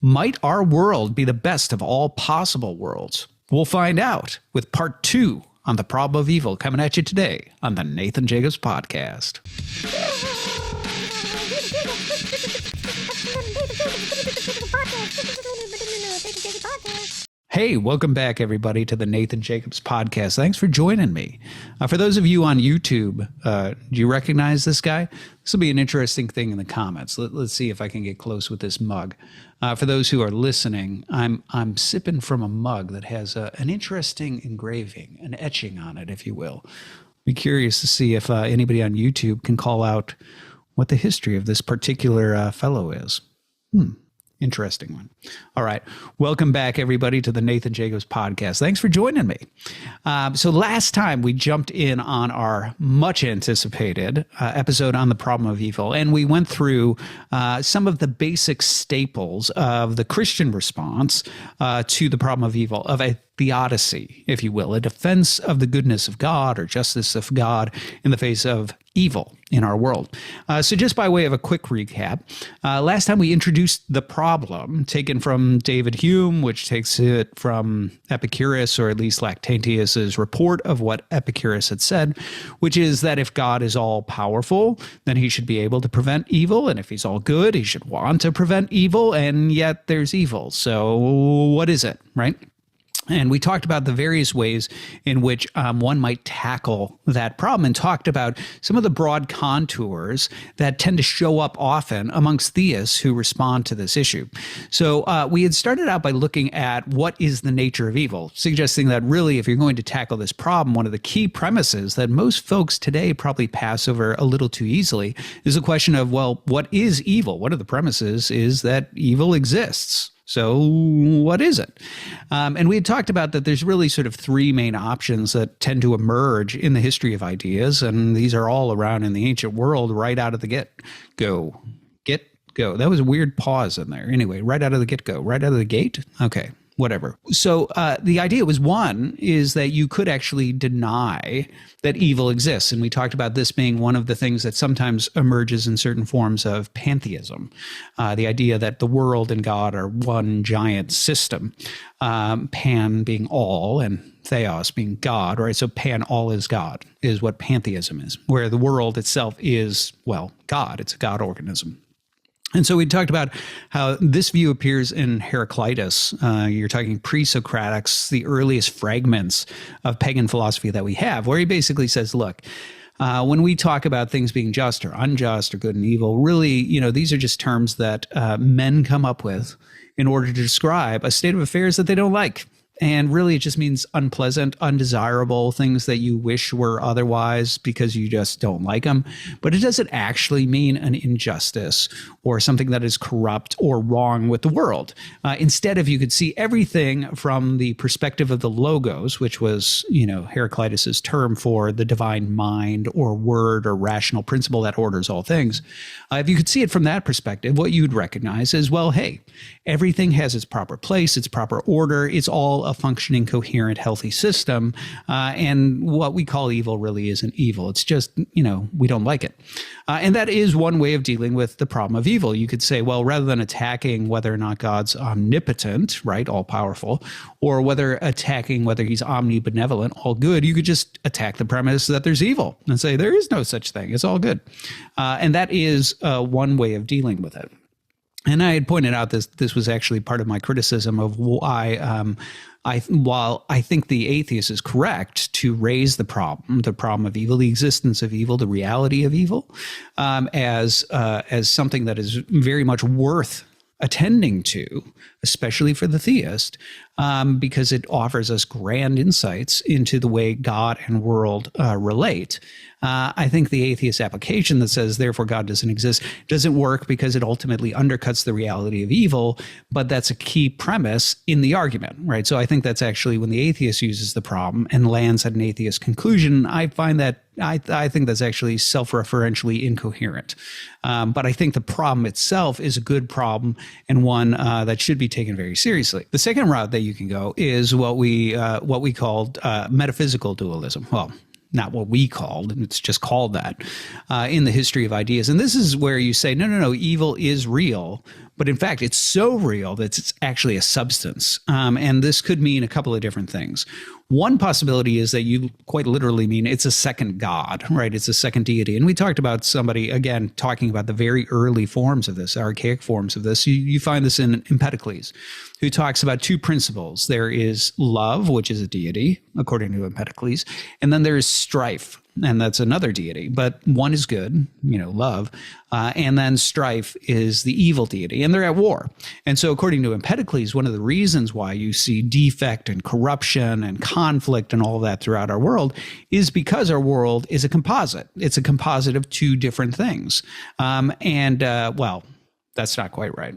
Might our world be the best of all possible worlds? We'll find out with part 2 on the Problem of Evil, coming at you today on the Nathan Jacobs Podcast. Hey, welcome back, everybody, to the Nathan Jacobs Podcast. Thanks for joining me. For those of you on YouTube, do you recognize this guy? This will be an interesting thing in the comments. Let's see if I can get close with this mug. For those who are listening, I'm sipping from a mug that has an interesting engraving, an etching on it, if you will. Be curious to see if anybody on YouTube can call out what the history of this particular fellow is. Interesting one. All right. Welcome back, everybody, to the Nathan Jacobs Podcast. Thanks for joining me. So last time we jumped in on our much anticipated episode on the Problem of Evil, and we went through some of the basic staples of the Christian response to the Problem of Evil, of a Theodicy, if you will, a defense of the goodness of God or justice of God in the face of evil in our world. So just by way of a quick recap, last time we introduced the problem taken from David Hume, which takes it from Epicurus, or at least Lactantius's report of what Epicurus had said, which is that if God is all powerful, then he should be able to prevent evil. And if he's all good, he should want to prevent evil. And yet there's evil. So what is it, right? And we talked about the various ways in which one might tackle that problem, and talked about some of the broad contours that tend to show up often amongst theists who respond to this issue. So we had started out by looking at what is the nature of evil, suggesting that really, if you're going to tackle this problem, one of the key premises that most folks today probably pass over a little too easily is the question of, well, what is evil? One of the premises is that evil exists. So what is it? And we had talked about that there's really sort of three main options that tend to emerge in the history of ideas, and these are all around in the ancient world right out of the get-go. Get-go. That was a weird pause in there. Anyway, right out of the get-go. Right out of the gate? Okay. Whatever. So the idea was, one, is that you could actually deny that evil exists. And we talked about this being one of the things that sometimes emerges in certain forms of pantheism. The idea that the world and God are one giant system. Pan being all and theos being God, right? So pan, all is God, is what pantheism is, where the world itself is, well, God. It's a God organism. And so we talked about how this view appears in Heraclitus. You're talking pre-Socratics, the earliest fragments of pagan philosophy that we have, where he basically says, look, when we talk about things being just or unjust or good and evil, really, these are just terms that men come up with in order to describe a state of affairs that they don't like. And really, it just means unpleasant, undesirable things that you wish were otherwise because you just don't like them. But it doesn't actually mean an injustice or something that is corrupt or wrong with the world. Instead, if you could see everything from the perspective of the logos, which was, Heraclitus's term for the divine mind or word or rational principle that orders all things. If you could see it from that perspective, what you'd recognize is, well, hey, everything has its proper place, its proper order. It's all a functioning, coherent, healthy system. And what we call evil really isn't evil. It's just, we don't like it. And that is one way of dealing with the problem of evil. You could say, well, rather than attacking whether or not God's omnipotent, right, all powerful, or whether attacking whether he's omnibenevolent, all good, you could just attack the premise that there's evil and say there is no such thing. It's all good. And that is one way of dealing with it. And I had pointed out this was actually part of my criticism of why, while I think the atheist is correct to raise the problem of evil, the existence of evil, the reality of evil, as something that is very much worth attending to, especially for the theist, because it offers us grand insights into the way God and world relate. I think the atheist application that says, therefore, God doesn't exist, doesn't work because it ultimately undercuts the reality of evil, but that's a key premise in the argument, right? So I think that's actually when the atheist uses the problem and lands at an atheist conclusion, I find that I think that's actually self-referentially incoherent. But I think the problem itself is a good problem and one that should be taken very seriously. The second route that you can go is what we called metaphysical dualism. Well, not what we called, and it's just called that in the history of ideas. And this is where you say, no, evil is real. But in fact, it's so real that it's actually a substance. And this could mean a couple of different things. One possibility is that you quite literally mean it's a second God, right? It's a second deity. And we talked about somebody, again, talking about the very early forms of this, archaic forms of this. You find this in Empedocles, who talks about two principles. There is love, which is a deity, according to Empedocles, and then there is strife, and that's another deity. But one is good, love, and then strife is the evil deity, and they're at war. And so according to Empedocles, one of the reasons why you see defect and corruption and conflict and all of that throughout our world is because our world is a composite. It's a composite of two different things. Well, that's not quite right.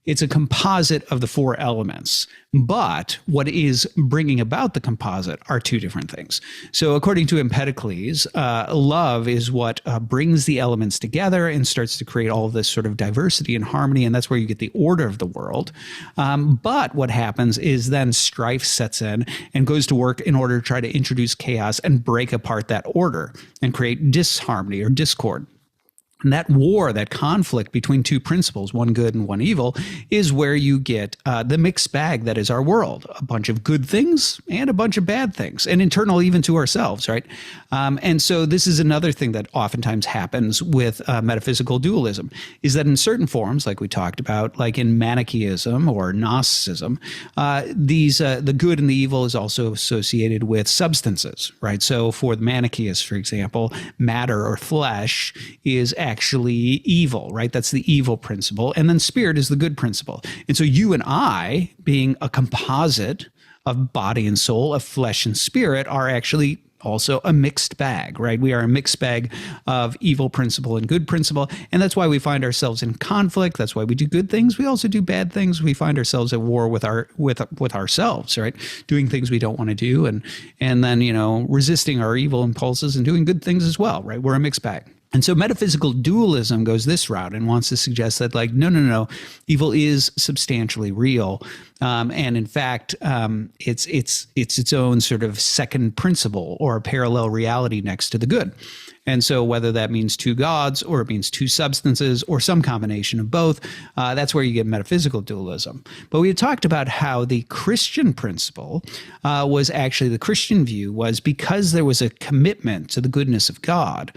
It's a composite of the four elements, but what is bringing about the composite are two different things. So according to Empedocles, love is what brings the elements together and starts to create all of this sort of diversity and harmony, and that's where you get the order of the world. But what happens is then strife sets in and goes to work in order to try to introduce chaos and break apart that order and create disharmony or discord. And that war, that conflict between two principles, one good and one evil, is where you get the mixed bag that is our world. A bunch of good things and a bunch of bad things, and internal even to ourselves, right? And so this is another thing that oftentimes happens with metaphysical dualism, is that in certain forms, like we talked about, like in Manichaeism or Gnosticism, the good and the evil is also associated with substances, right? So for the Manichaeists, for example, matter or flesh is actually evil, right? That's the evil principle. And then spirit is the good principle. And so you and I, being a composite of body and soul, of flesh and spirit, are actually also a mixed bag, right? We are a mixed bag of evil principle and good principle. And that's why we find ourselves in conflict. That's why we do good things. We also do bad things. We find ourselves at war with ourselves, right? Doing things we don't want to do. And then, resisting our evil impulses and doing good things as well, right? We're a mixed bag. And so metaphysical dualism goes this route and wants to suggest that, no, evil is substantially real. And in fact, it's its own sort of second principle or a parallel reality next to the good. And so whether that means two gods or it means two substances or some combination of both, that's where you get metaphysical dualism. But we had talked about how the Christian principle was actually, the Christian view was, because there was a commitment to the goodness of God,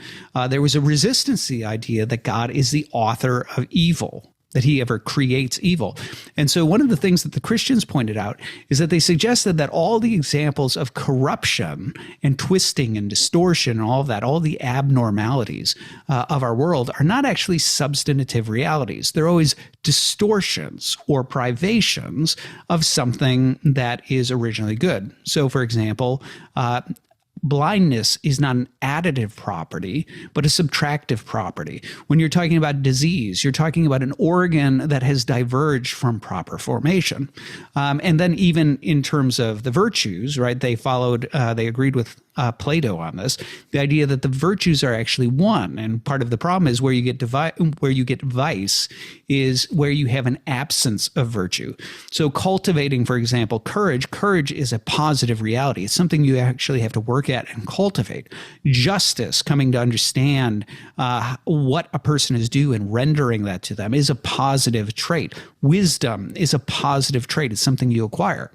there was a resistance to the idea that God is the author of evil, that he ever creates evil. And so one of the things that the Christians pointed out is that they suggested that all the examples of corruption and twisting and distortion and all of that, all the abnormalities of our world are not actually substantive realities. They're always distortions or privations of something that is originally good. So for example, blindness is not an additive property, but a subtractive property. When you're talking about disease, you're talking about an organ that has diverged from proper formation. And then even in terms of the virtues, right, they agreed with Plato on this, the idea that the virtues are actually one. And part of the problem is where you get vice is where you have an absence of virtue. So cultivating, for example, courage is a positive reality. It's something you actually have to work at and cultivate. Justice, coming to understand what a person is due and rendering that to them, is a positive trait. Wisdom is a positive trait. It's something you acquire.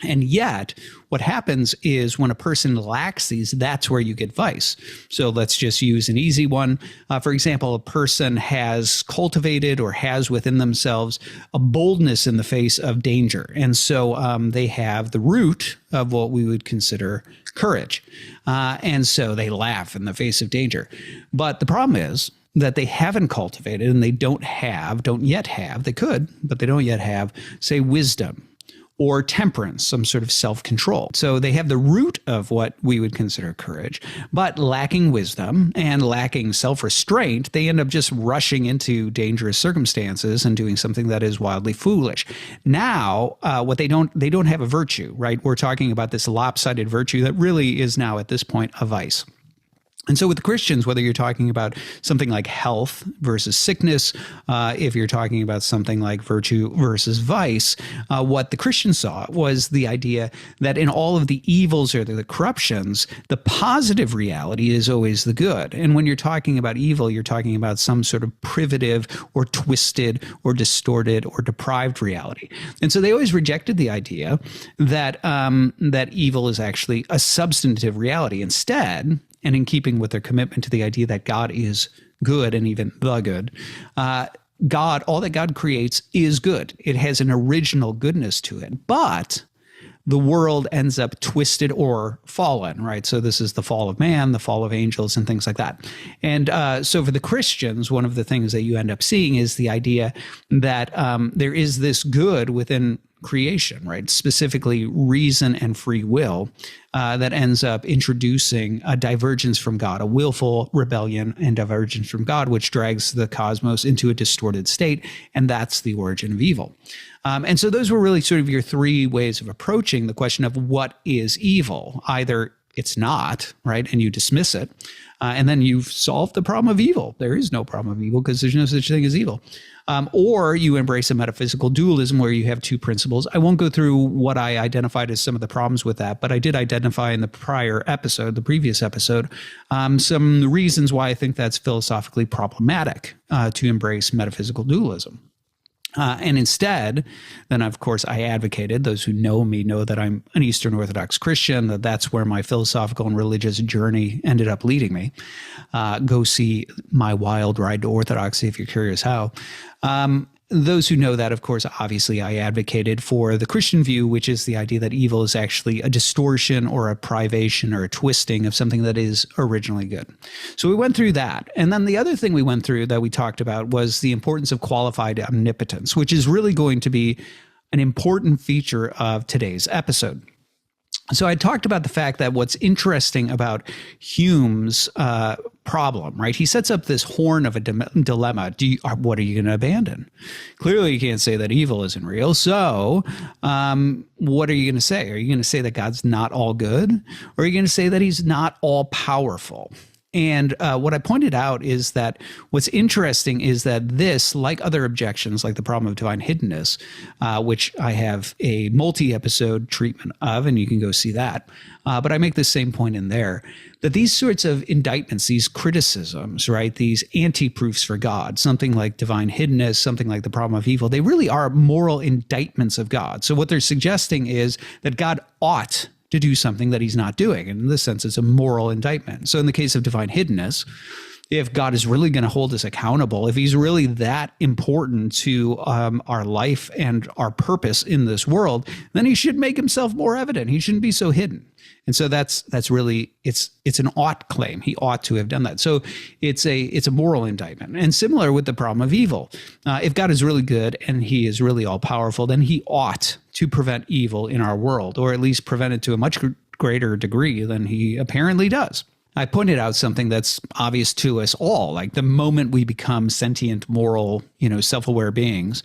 And yet, what happens is when a person lacks these, that's where you get vice. So let's just use an easy one. For example, a person has cultivated or has within themselves a boldness in the face of danger. And so they have the root of what we would consider courage. And so they laugh in the face of danger. But the problem is that they haven't cultivated and they don't yet have, they could, but they don't yet have, say, wisdom or temperance, some sort of self-control. So they have the root of what we would consider courage, but lacking wisdom and lacking self-restraint, they end up just rushing into dangerous circumstances and doing something that is wildly foolish. Now, what they don't have a virtue, right? We're talking about this lopsided virtue that really is now at this point a vice. And so with Christians, whether you're talking about something like health versus sickness, if you're talking about something like virtue versus vice, what the Christians saw was the idea that in all of the evils or the corruptions, the positive reality is always the good. And when you're talking about evil, you're talking about some sort of privative or twisted or distorted or deprived reality. And so they always rejected the idea that that evil is actually a substantive reality. Instead, and in keeping with their commitment to the idea that God is good and even the good, God, all that God creates is good. It has an original goodness to it, but the world ends up twisted or fallen, right? So this is the fall of man, the fall of angels, and things like that. And so for the Christians, one of the things that you end up seeing is the idea that there is this good within creation, right? Specifically reason and free will that ends up introducing a divergence from God, a willful rebellion and divergence from God, which drags the cosmos into a distorted state. And that's the origin of evil. And so those were really sort of your three ways of approaching the question of what is evil. Either it's not, right, and you dismiss it, and then you've solved the problem of evil. There is no problem of evil because there's no such thing as evil. Or you embrace a metaphysical dualism where you have two principles. I won't go through what I identified as some of the problems with that, but I did identify in the previous episode, some reasons why I think that's philosophically problematic to embrace metaphysical dualism. And instead, then of course I advocated, those who know me know that I'm an Eastern Orthodox Christian, that's where my philosophical and religious journey ended up leading me. Go see my wild ride to Orthodoxy if you're curious how. Those who know that, of course, obviously I advocated for the Christian view, which is the idea that evil is actually a distortion or a privation or a twisting of something that is originally good. So we went through that. And then the other thing we went through that we talked about was the importance of qualified omnipotence, which is really going to be an important feature of today's episode. So I talked about the fact that what's interesting about Hume's problem, right? He sets up this horn of a dilemma. What are you going to abandon? Clearly, you can't say that evil isn't real. So what are you going to say? Are you going to say that God's not all good? Or are you going to say that he's not all powerful? And what I pointed out is that what's interesting is that this, like other objections, like the problem of divine hiddenness, which I have a multi-episode treatment of, and you can go see that. But I make the same point in there, that these sorts of indictments, these criticisms, right, these anti-proofs for God, something like divine hiddenness, something like the problem of evil, they really are moral indictments of God. So what they're suggesting is that God ought to do something that he's not doing. And in this sense, it's a moral indictment. So in the case of divine hiddenness, if God is really going to hold us accountable, if he's really that important to our life and our purpose in this world, then he should make himself more evident. He shouldn't be so hidden. And so that's really, it's an ought claim. He ought to have done that. So it's a moral indictment. And similar with the problem of evil. If God is really good and he is really all powerful, then he ought to prevent evil in our world, or at least prevent it to a much greater degree than he apparently does. I pointed out something that's obvious to us all, like the moment we become sentient, moral, self-aware beings,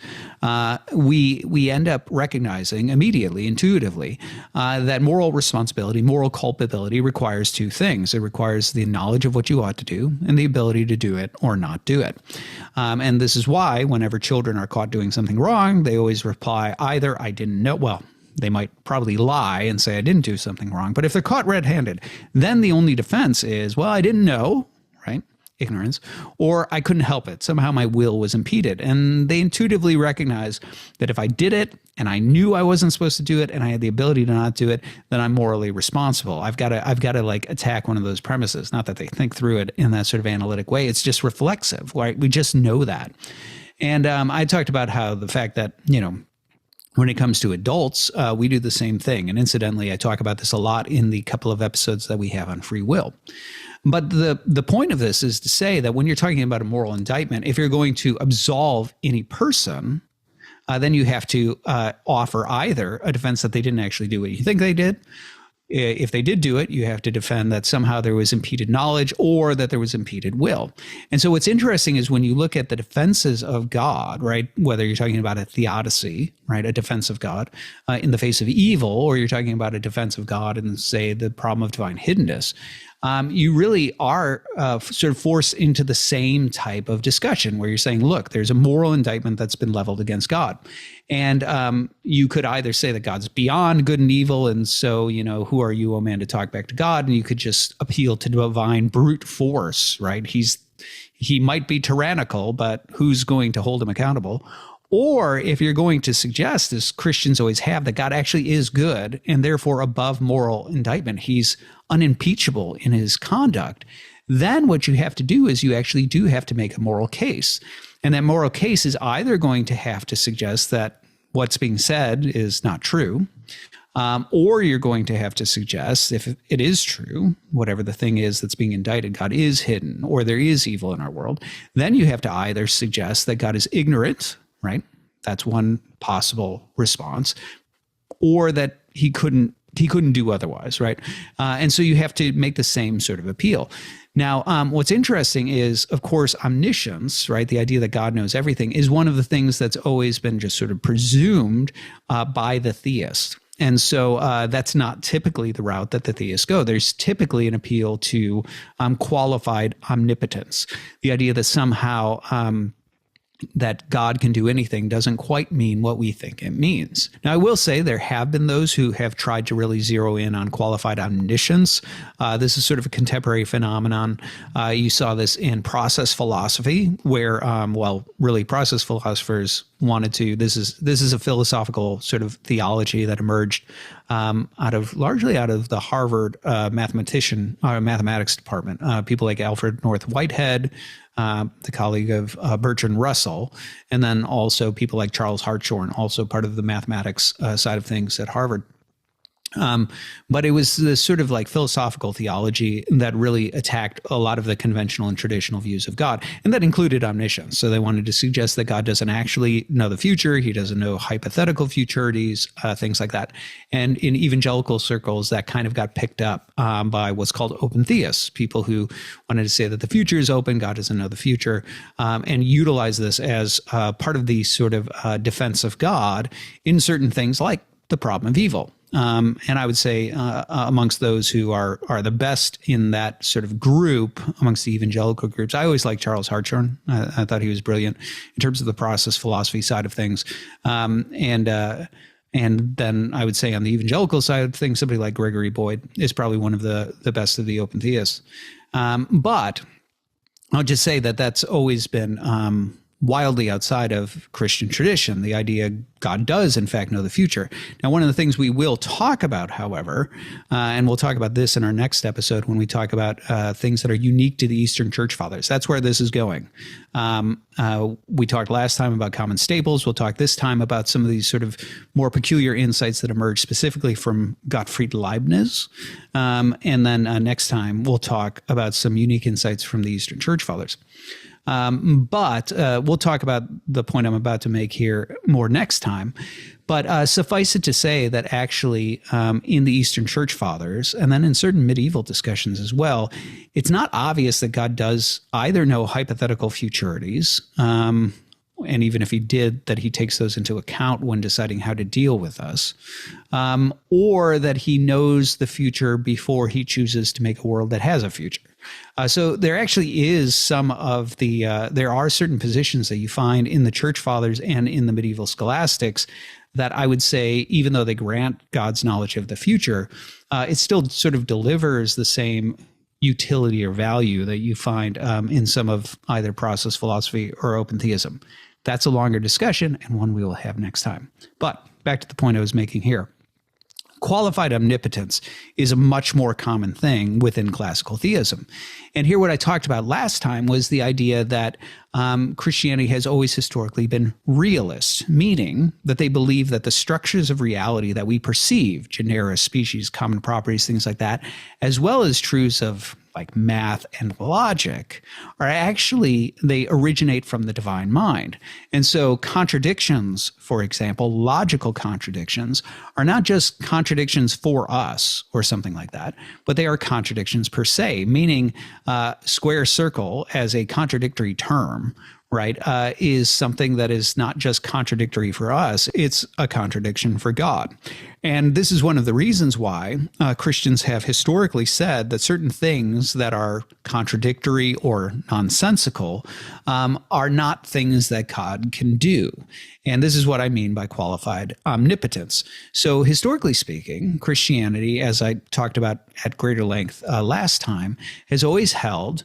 we end up recognizing immediately, intuitively, that moral responsibility, moral culpability requires two things. It requires the knowledge of what you ought to do and the ability to do it or not do it. And this is why whenever children are caught doing something wrong, they always reply either I didn't know, well, they might probably lie and say, I didn't do something wrong. But if they're caught red-handed, then the only defense is, well, I didn't know, right? Ignorance, or I couldn't help it. Somehow my will was impeded. And they intuitively recognize that if I did it and I knew I wasn't supposed to do it and I had the ability to not do it, then I'm morally responsible. I've got to like attack one of those premises. Not that they think through it in that sort of analytic way. It's just reflexive, right? We just know that. And I talked about how the fact that, when it comes to adults, we do the same thing. And incidentally, I talk about this a lot in the couple of episodes that we have on free will. But the point of this is to say that when you're talking about a moral indictment, if you're going to absolve any person, then you have to offer either a defense that they didn't actually do what you think they did. If they did do it, you have to defend that somehow there was impeded knowledge or that there was impeded will. And so what's interesting is when you look at the defenses of God, right, whether you're talking about a theodicy, right, a defense of God in the face of evil, or you're talking about a defense of God in, say, the problem of divine hiddenness, you really are sort of forced into the same type of discussion where you're saying, look, there's a moral indictment that's been leveled against God. And you could either say that God's beyond good and evil, and so, who are you, O man, to talk back to God? And you could just appeal to divine brute force, right? He might be tyrannical, but who's going to hold him accountable? Or if you're going to suggest, as Christians always have, that God actually is good and therefore above moral indictment, he's unimpeachable in his conduct, then what you have to do is you actually do have to make a moral case. And that moral case is either going to have to suggest that what's being said is not true, or you're going to have to suggest, if it is true, whatever the thing is that's being indicted, God is hidden, or there is evil in our world, then you have to either suggest that God is ignorant, right? That's one possible response, or that he couldn't do otherwise, right? And so you have to make the same sort of appeal. Now, what's interesting is, of course, omniscience, right? The idea that God knows everything is one of the things that's always been just sort of presumed by the theist. And so that's not typically the route that the theists go. There's typically an appeal to qualified omnipotence, the idea that somehow that God can do anything doesn't quite mean what we think it means. Now, I will say there have been those who have tried to really zero in on qualified omniscience. This is sort of a contemporary phenomenon. You saw this in process philosophy, where, really process philosophers wanted to, this is a philosophical sort of theology that emerged largely out of the Harvard mathematics department. People like Alfred North Whitehead, the colleague of Bertrand Russell, and then also people like Charles Hartshorne, also part of the mathematics side of things at Harvard. But it was this sort of like philosophical theology that really attacked a lot of the conventional and traditional views of God, and that included omniscience. So they wanted to suggest that God doesn't actually know the future. He doesn't know hypothetical futurities, things like that. And in evangelical circles, that kind of got picked up by what's called open theists, people who wanted to say that the future is open, God doesn't know the future, and utilize this as part of the sort of defense of God in certain things like the problem of evil. And I would say amongst those who are the best in that sort of group, amongst the evangelical groups, I always liked Charles Hartshorne. I thought he was brilliant in terms of the process philosophy side of things. And then I would say on the evangelical side of things, somebody like Gregory Boyd is probably one of the best of the open theists. But I'll just say that that's always been wildly outside of Christian tradition, the idea God does, in fact, know the future. Now, one of the things we will talk about, however, and we'll talk about this in our next episode when we talk about things that are unique to the Eastern Church Fathers. That's where this is going. We talked last time about common staples. We'll talk this time about some of these sort of more peculiar insights that emerge specifically from Gottfried Leibniz. And then next time, we'll talk about some unique insights from the Eastern Church Fathers. But we'll talk about the point I'm about to make here more next time. But suffice it to say that actually in the Eastern Church Fathers, and then in certain medieval discussions as well, it's not obvious that God does either know hypothetical futurities, and even if he did, that he takes those into account when deciding how to deal with us, or that he knows the future before he chooses to make a world that has a future. So there actually is some of the, there are certain positions that you find in the Church Fathers and in the medieval scholastics that I would say, even though they grant God's knowledge of the future, it still sort of delivers the same utility or value that you find in some of either process philosophy or open theism. That's a longer discussion and one we will have next time. But back to the point I was making here. Qualified omnipotence is a much more common thing within classical theism. And here what I talked about last time was the idea that Christianity has always historically been realist, meaning that they believe that the structures of reality that we perceive, genera, species, common properties, things like that, as well as truths of like math and logic, are actually, they originate from the divine mind. And so contradictions, for example, logical contradictions, are not just contradictions for us or something like that, but they are contradictions per se, meaning square circle as a contradictory term, right, is something that is not just contradictory for us, it's a contradiction for God. And this is one of the reasons why Christians have historically said that certain things that are contradictory or nonsensical are not things that God can do. And this is what I mean by qualified omnipotence. So historically speaking, Christianity, as I talked about at greater length last time, has always held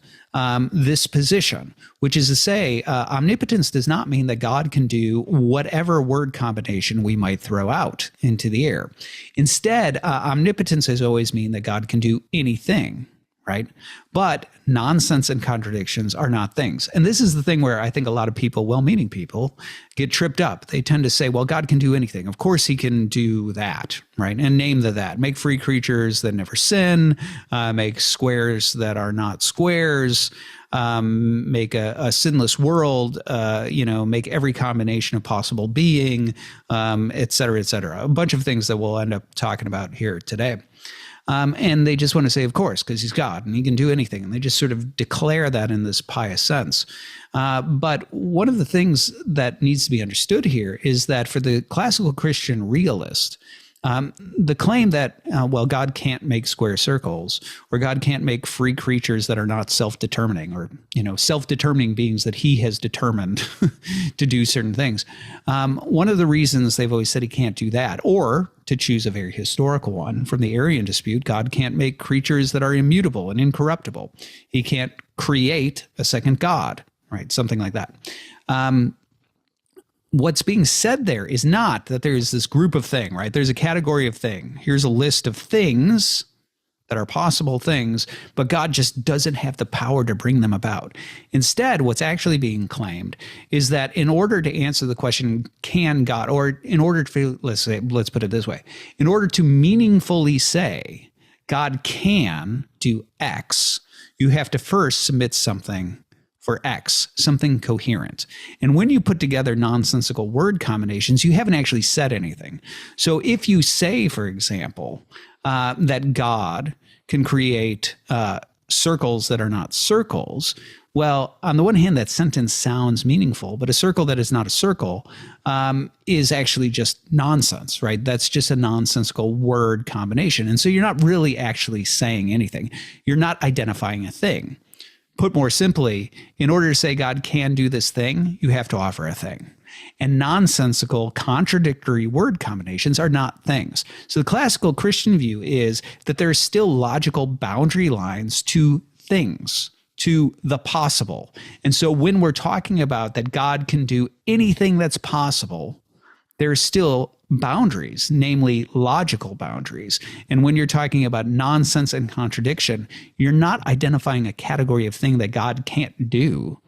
this position, which is to say, omnipotence does not mean that God can do whatever word combination we might throw out into the air. Instead, omnipotence has always mean that God can do anything, right? But nonsense and contradictions are not things. And this is the thing where I think a lot of people, well-meaning people, get tripped up. They tend to say, well, God can do anything. Of course he can do that, right? And name that. Make free creatures that never sin, make squares that are not squares, make a sinless world, make every combination of possible being, et cetera, et cetera. A bunch of things that we'll end up talking about here today. And they just want to say, of course, because he's God and he can do anything. And they just sort of declare that in this pious sense. But one of the things that needs to be understood here is that for the classical Christian realist, the claim that, God can't make square circles, or God can't make free creatures that are not self-determining, or, self-determining beings that he has determined to do certain things. One of the reasons they've always said he can't do that, or to choose a very historical one from the Arian Dispute, God can't make creatures that are immutable and incorruptible. He can't create a second God, right? Something like that. What's being said there is not that there's this group of thing, right? There's a category of thing. Here's a list of things that are possible things, but God just doesn't have the power to bring them about. Instead, what's actually being claimed is that in order to answer the question, can God, or in order to, let's put it this way, in order to meaningfully say God can do X, you have to first submit something for X, something coherent. And when you put together nonsensical word combinations, you haven't actually said anything. So if you say, for example, that God can create circles that are not circles, well, on the one hand, that sentence sounds meaningful, but a circle that is not a circle is actually just nonsense, right? That's just a nonsensical word combination. And so you're not really actually saying anything. You're not identifying a thing. Put more simply, in order to say God can do this thing, you have to offer a thing. And nonsensical, contradictory word combinations are not things. So the classical Christian view is that there are still logical boundary lines to things, to the possible. And so when we're talking about that God can do anything that's possible, there's still boundaries, namely logical boundaries. And when you're talking about nonsense and contradiction, you're not identifying a category of thing that God can't do.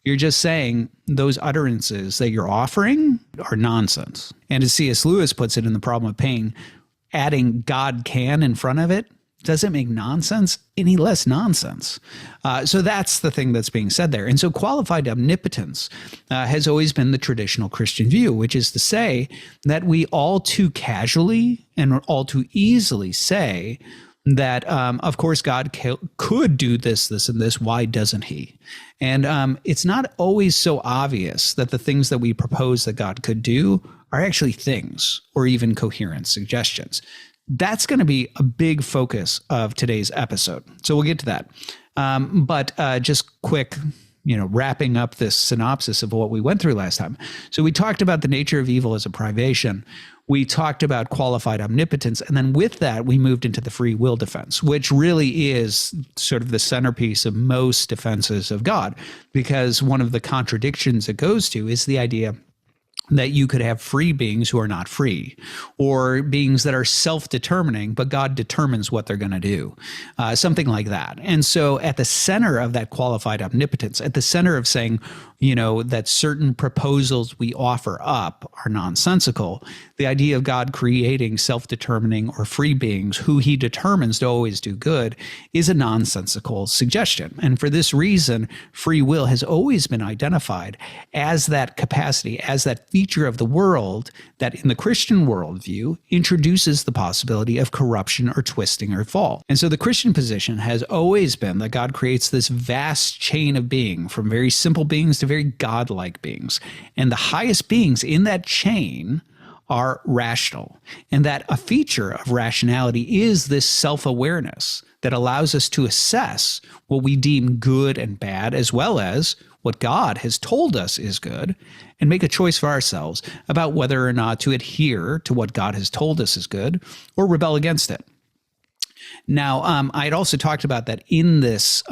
You're just saying those utterances that you're offering are nonsense. And as C.S. Lewis puts it in The Problem of Pain, adding God can in front of it doesn't make nonsense any less nonsense. So that's the thing that's being said there. And so qualified omnipotence has always been the traditional Christian view, which is to say that we all too casually and all too easily say that, of course, God could do this, this, and this. Why doesn't he? And it's not always so obvious that the things that we propose that God could do are actually things or even coherent suggestions. That's going to be a big focus of today's episode. So we'll get to that. But just quick, wrapping up this synopsis of what we went through last time. So we talked about the nature of evil as a privation. We talked about qualified omnipotence. And then with that, we moved into the free will defense, which really is sort of the centerpiece of most defenses of God, because one of the contradictions it goes to is the idea that you could have free beings who are not free, or beings that are self-determining, but God determines what they're going to do, something like that. And so at the center of that qualified omnipotence, at the center of saying, that certain proposals we offer up are nonsensical, the idea of God creating self-determining or free beings who he determines to always do good is a nonsensical suggestion. And for this reason, free will has always been identified as that capacity, as that feature of the world that in the Christian worldview introduces the possibility of corruption or twisting or fall. And so the Christian position has always been that God creates this vast chain of being, from very simple beings to very godlike beings. And the highest beings in that chain are rational, and that a feature of rationality is this self-awareness that allows us to assess what we deem good and bad, as well as what God has told us is good, and make a choice for ourselves about whether or not to adhere to what God has told us is good or rebel against it. Now, I had also talked about that in this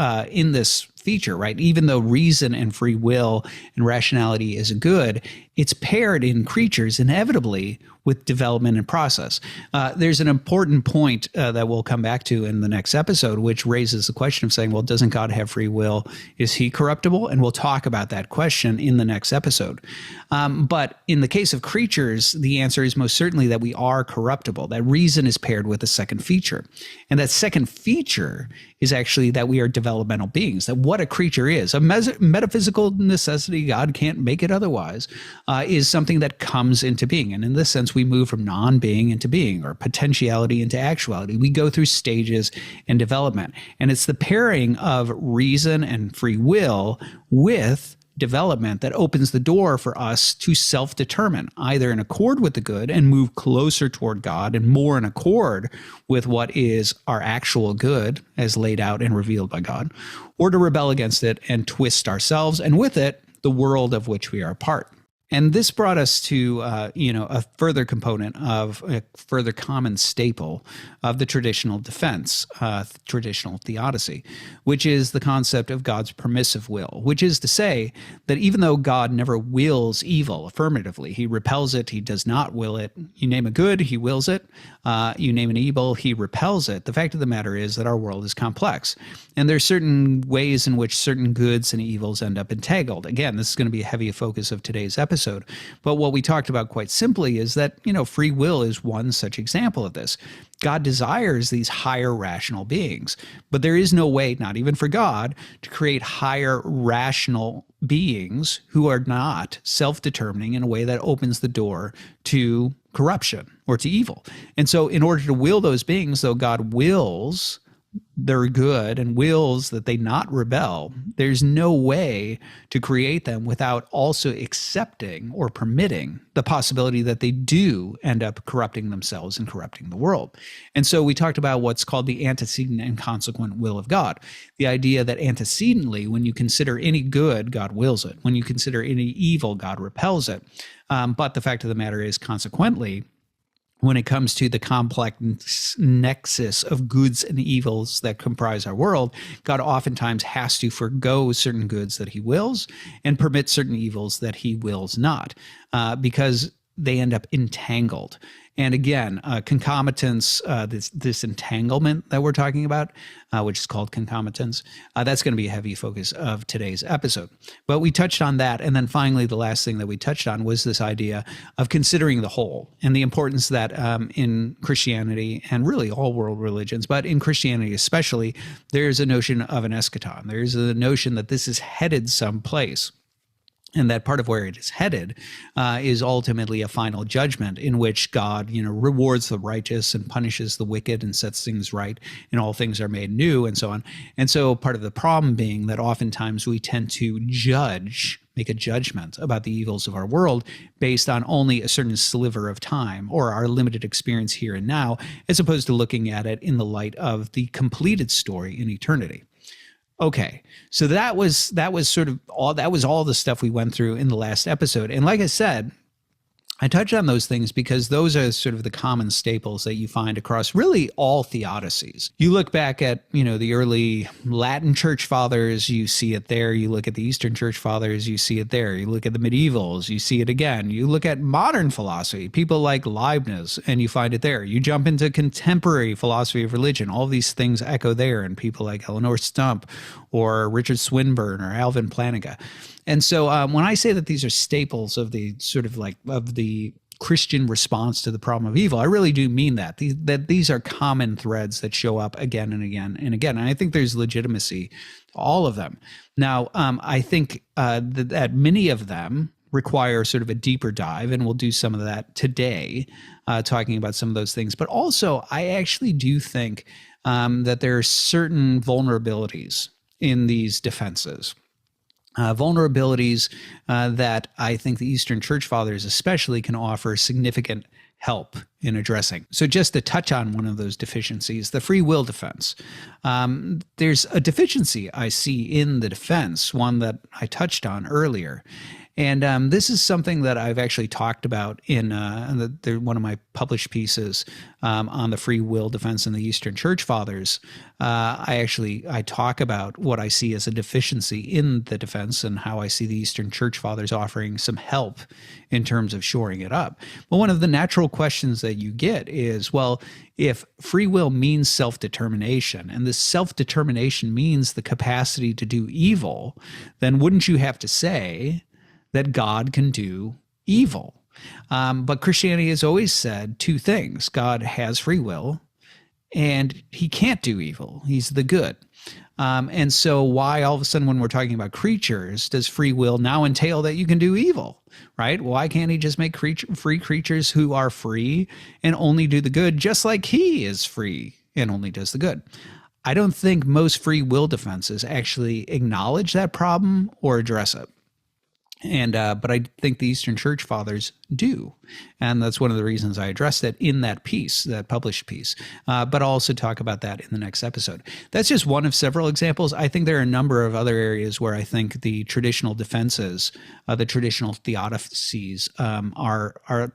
feature, right? Even though reason and free will and rationality is good, it's paired in creatures inevitably with development and process. There's an important point that we'll come back to in the next episode, which raises the question of saying, well, doesn't God have free will? Is he corruptible? And we'll talk about that question in the next episode. But in the case of creatures, the answer is most certainly that we are corruptible, that reason is paired with a second feature. And that second feature is actually that we are developmental beings, that what a creature is, a metaphysical necessity, God can't make it otherwise, is something that comes into being. And in this sense, we move from non-being into being, or potentiality into actuality. We go through stages in development. And it's the pairing of reason and free will with development that opens the door for us to self-determine, either in accord with the good and move closer toward God and more in accord with what is our actual good as laid out and revealed by God, or to rebel against it and twist ourselves, and with it, the world of which we are a part. And this brought us to, a further component of a further common staple of the traditional defense, traditional theodicy, which is the concept of God's permissive will, which is to say that even though God never wills evil affirmatively, he repels it, he does not will it. You name a good, he wills it. You name an evil, he repels it. The fact of the matter is that our world is complex. And there's certain ways in which certain goods and evils end up entangled. Again, this is going to be a heavy focus of today's episode. But what we talked about quite simply is that, free will is one such example of this. God desires these higher rational beings, but there is no way, not even for God, to create higher rational beings who are not self-determining in a way that opens the door to corruption or to evil. And so in order to will those beings, though God wills they're good and wills that they not rebel, there's no way to create them without also accepting or permitting the possibility that they do end up corrupting themselves and corrupting the world. And so we talked about what's called the antecedent and consequent will of God. The idea that antecedently, when you consider any good, God wills it. When you consider any evil, God repels it. But the fact of the matter is, consequently, when it comes to the complex nexus of goods and evils that comprise our world, God oftentimes has to forgo certain goods that he wills and permit certain evils that he wills not, because they end up entangled. And again, concomitance, this entanglement that we're talking about, which is called concomitance, that's going to be a heavy focus of today's episode. But we touched on that. And then finally, the last thing that we touched on was this idea of considering the whole and the importance that in Christianity and really all world religions, but in Christianity especially, there's a notion of an eschaton. There's a notion that this is headed someplace. And that part of where it is headed is ultimately a final judgment in which God, rewards the righteous and punishes the wicked and sets things right, and all things are made new, and so on. And so part of the problem being that oftentimes we tend to make a judgment about the evils of our world based on only a certain sliver of time or our limited experience here and now, as opposed to looking at it in the light of the completed story in eternity. Okay, so that was all the stuff we went through in the last episode. And like I said, I touched on those things because those are sort of the common staples that you find across really all theodicies. You look back at, the early Latin church fathers, you see it there. You look at the Eastern church fathers, you see it there. You look at the medievals, you see it again. You look at modern philosophy, people like Leibniz, and you find it there. You jump into contemporary philosophy of religion. All these things echo there, and people like Eleanor Stump or Richard Swinburne or Alvin Plantinga. And so when I say that these are staples of the of the Christian response to the problem of evil, I really do mean that these are common threads that show up again and again and again. And I think there's legitimacy to all of them. Now, I think that many of them require sort of a deeper dive, and we'll do some of that today, talking about some of those things. But also, I actually do think that there are certain vulnerabilities in these defenses. vulnerabilities that I think the Eastern Church Fathers especially can offer significant help in addressing. So just to touch on one of those deficiencies, the free will defense. There's a deficiency I see in the defense, one that I touched on earlier. And this is something that I've actually talked about in one of my published pieces on the free will defense in the Eastern Church Fathers. I talk about what I see as a deficiency in the defense and how I see the Eastern Church Fathers offering some help in terms of shoring it up. But one of the natural questions that you get is, well, if free will means self-determination, and this self-determination means the capacity to do evil, then wouldn't you have to say that God can do evil? But Christianity has always said two things. God has free will, and he can't do evil. He's the good. And so why all of a sudden when we're talking about creatures does free will now entail that you can do evil, right? Why can't he just make free creatures who are free and only do the good, just like he is free and only does the good? I don't think most free will defenses actually acknowledge that problem or address it. And but I think the Eastern Church Fathers do. And that's one of the reasons I addressed it in that piece, that published piece. But I'll also talk about that in the next episode. That's just one of several examples. I think there are a number of other areas where I think the traditional defenses, the traditional theodicies are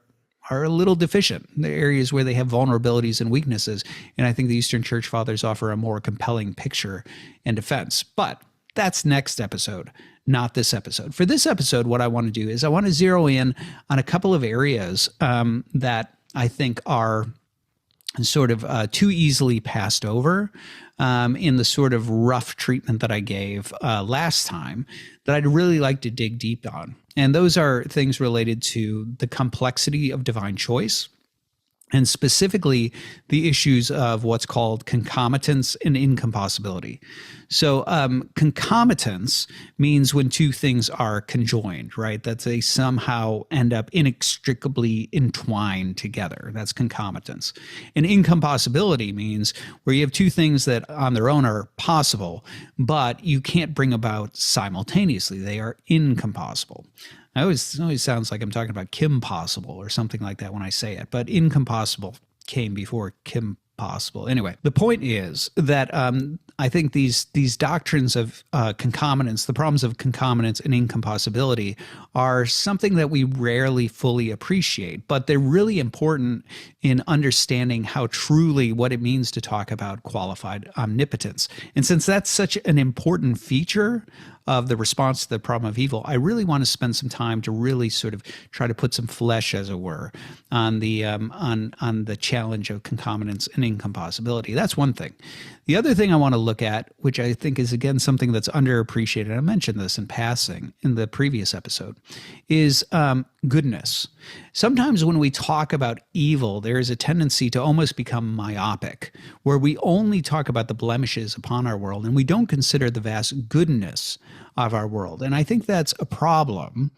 a little deficient. The areas where they have vulnerabilities and weaknesses. And I think the Eastern Church Fathers offer a more compelling picture and defense. But that's next episode, not this episode. For this episode, what I want to do is I want to zero in on a couple of areas that I think are sort of too easily passed over in the sort of rough treatment that I gave last time that I'd really like to dig deep on. And those are things related to the complexity of divine choice, and specifically the issues of what's called concomitance and incompossibility. So concomitance means when two things are conjoined, right? That they somehow end up inextricably entwined together. That's concomitance. And incompossibility means where you have two things that on their own are possible, but you can't bring about simultaneously. They are incompossible. It always sounds like I'm talking about Kim Possible or something like that when I say it, but incompossible came before Kim Possible. Anyway, the point is that I think these doctrines of concomitance, the problems of concomitance and incompossibility, are something that we rarely fully appreciate, but they're really important in understanding how truly what it means to talk about qualified omnipotence. And since that's such an important feature of the response to the problem of evil, I really want to spend some time to really sort of try to put some flesh, as it were, on the on the challenge of concomitance and incompossibility. That's one thing. The other thing I want to look at, which I think is again something that's underappreciated, I mentioned this in passing in the previous episode, is goodness. Sometimes when we talk about evil, there is a tendency to almost become myopic, where we only talk about the blemishes upon our world and we don't consider the vast goodness of our world. And I think that's a problem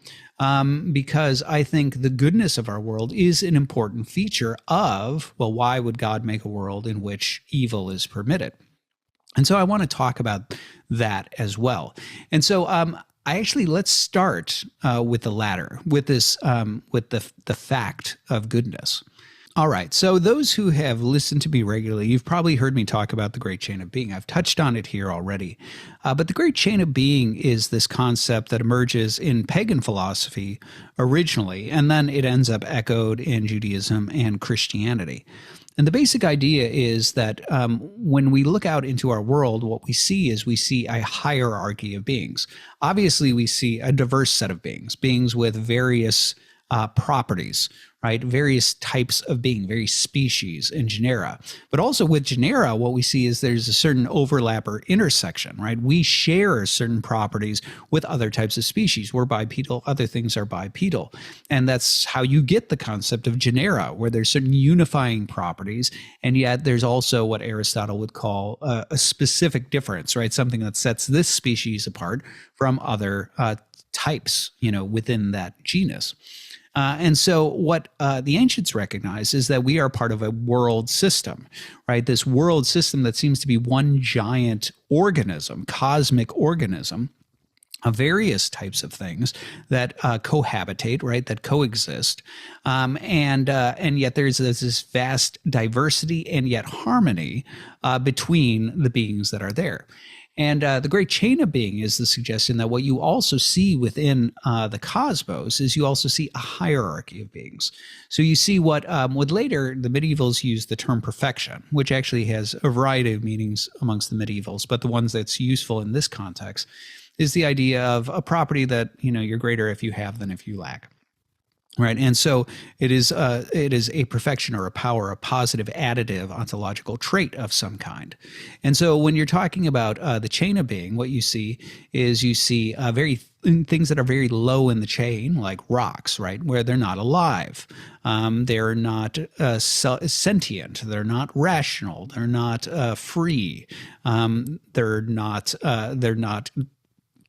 because I think the goodness of our world is an important feature of, well, why would God make a world in which evil is permitted? And so I want to talk about that as well. And so let's start with the latter, with this, with the fact of goodness. All right. So those who have listened to me regularly, you've probably heard me talk about the great chain of being. I've touched on it here already. But the great chain of being is this concept that emerges in pagan philosophy originally, and then it ends up echoed in Judaism and Christianity. And the basic idea is that when we look out into our world, what we see is a hierarchy of beings. Obviously, we see a diverse set of beings with various properties, right? Various types of being, various species and genera. But also with genera, what we see is there's a certain overlap or intersection, right? We share certain properties with other types of species. We're bipedal, other things are bipedal. And that's how you get the concept of genera, where there's certain unifying properties, and yet there's also what Aristotle would call a specific difference, right? Something that sets this species apart from other types, within that genus. And so what the ancients recognize is that we are part of a world system, right? This world system that seems to be one giant organism, cosmic organism. various types of things that cohabitate, right? That coexist, and yet there's this vast diversity and yet harmony between the beings that are there. And the great chain of being is the suggestion that what you also see within the cosmos is you also see a hierarchy of beings. So you see what later the medievals use the term perfection, which actually has a variety of meanings amongst the medievals, but the ones that's useful in this context is the idea of a property that, you're greater if you have than if you lack. Right. And so it is a perfection or a power, a positive additive ontological trait of some kind. And so when you're talking about the chain of being, what you see is things that are very low in the chain, like rocks, right, where they're not alive. They're not sentient. They're not rational. They're not free. They're not